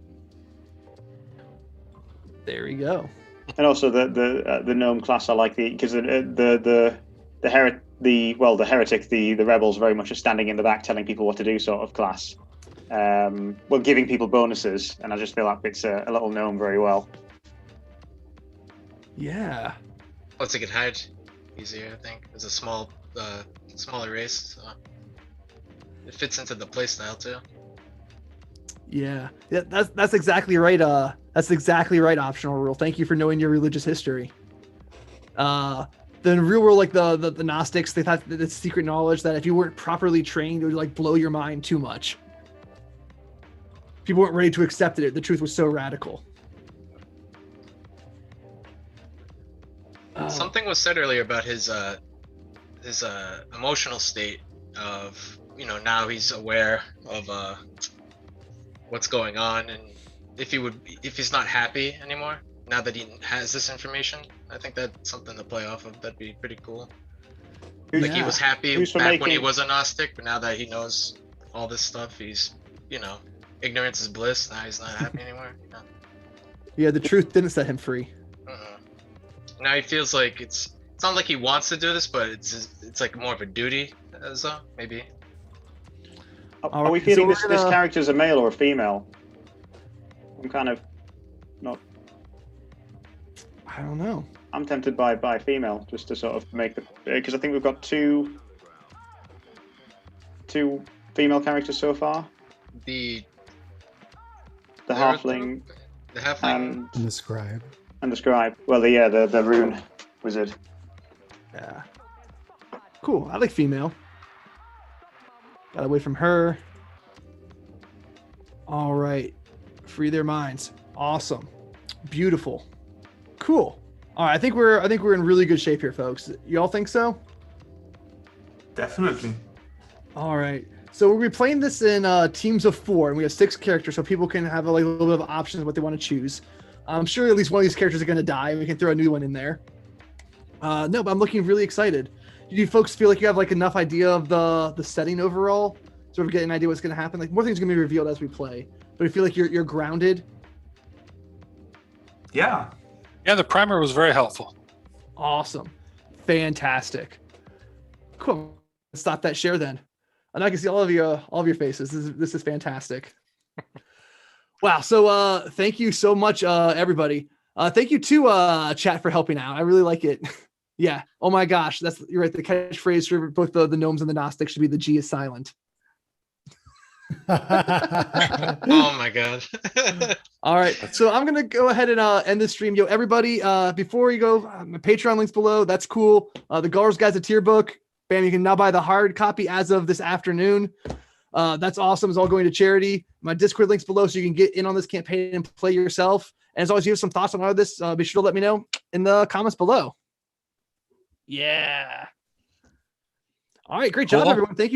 There we go. And also the gnome class, I like because the heretic, the rebels, very much a standing in the back, telling people what to do sort of class. Giving people bonuses, and I just feel that fits a little gnome very well. Yeah. Plus, it can hide easier. I think it's a smaller race, so it fits into the playstyle too. Yeah, that's exactly right. That's exactly right. Optional rule. Thank you for knowing your religious history. The real world, like the Gnostics, they thought that it's secret knowledge that if you weren't properly trained, it would like blow your mind too much. People weren't ready to accept it. The truth was so radical. Something was said earlier about his emotional state of, now he's aware of what's going on, and if he's not happy anymore now that he has this information. I think that's something to play off of. That'd be pretty cool. He was happy back when he was a Gnostic, but now that he knows all this stuff, he's ignorance is bliss. Now he's not happy anymore. Yeah, the truth didn't set him free. Now he feels like it's not like he wants to do this, but it's like more of a duty, so maybe. Are we feeling this character's a male or a female? I'm kind of not. I don't know. I'm tempted by female, just to sort of make because I think we've got two female characters so far. The halfling, and the scribe. And the scribe. Well, the rune wizard. Yeah. Cool. I like female. Got away from her. All right. Free their minds. Awesome. Beautiful. Cool. All right. I think we're in really good shape here, folks. You all think so? Definitely. All right. So we'll be playing this in teams of 4, and we have 6 characters, so people can have a little bit of options of what they want to choose. I'm sure at least one of these characters are going to die, and we can throw a new one in there. No, but I'm looking really excited. Do you folks feel like you have enough idea of the setting overall? Sort of get an idea what's going to happen? More things are going to be revealed as we play, but I feel like you're grounded. Yeah. Yeah, the primer was very helpful. Awesome. Fantastic. Cool. Let's stop that share then. And I can see all of your faces. This is fantastic. Wow. So thank you so much, everybody. Thank you to chat for helping out. I really like it. Yeah. Oh my gosh. You're right. The catchphrase for both the gnomes and the Gnostics should be the G is silent. Oh my god. All right. So I'm going to go ahead and end this stream. Yo, everybody, before you go, my Patreon link's below. That's cool. The Galder's Gazetteer book. Bam, you can now buy the hard copy as of this afternoon. That's awesome. It's all going to charity. My Discord link's below so you can get in on this campaign and play yourself. And as always, you have some thoughts on all of this, be sure to let me know in the comments below. Yeah. All right. Great job, everyone. Thank you.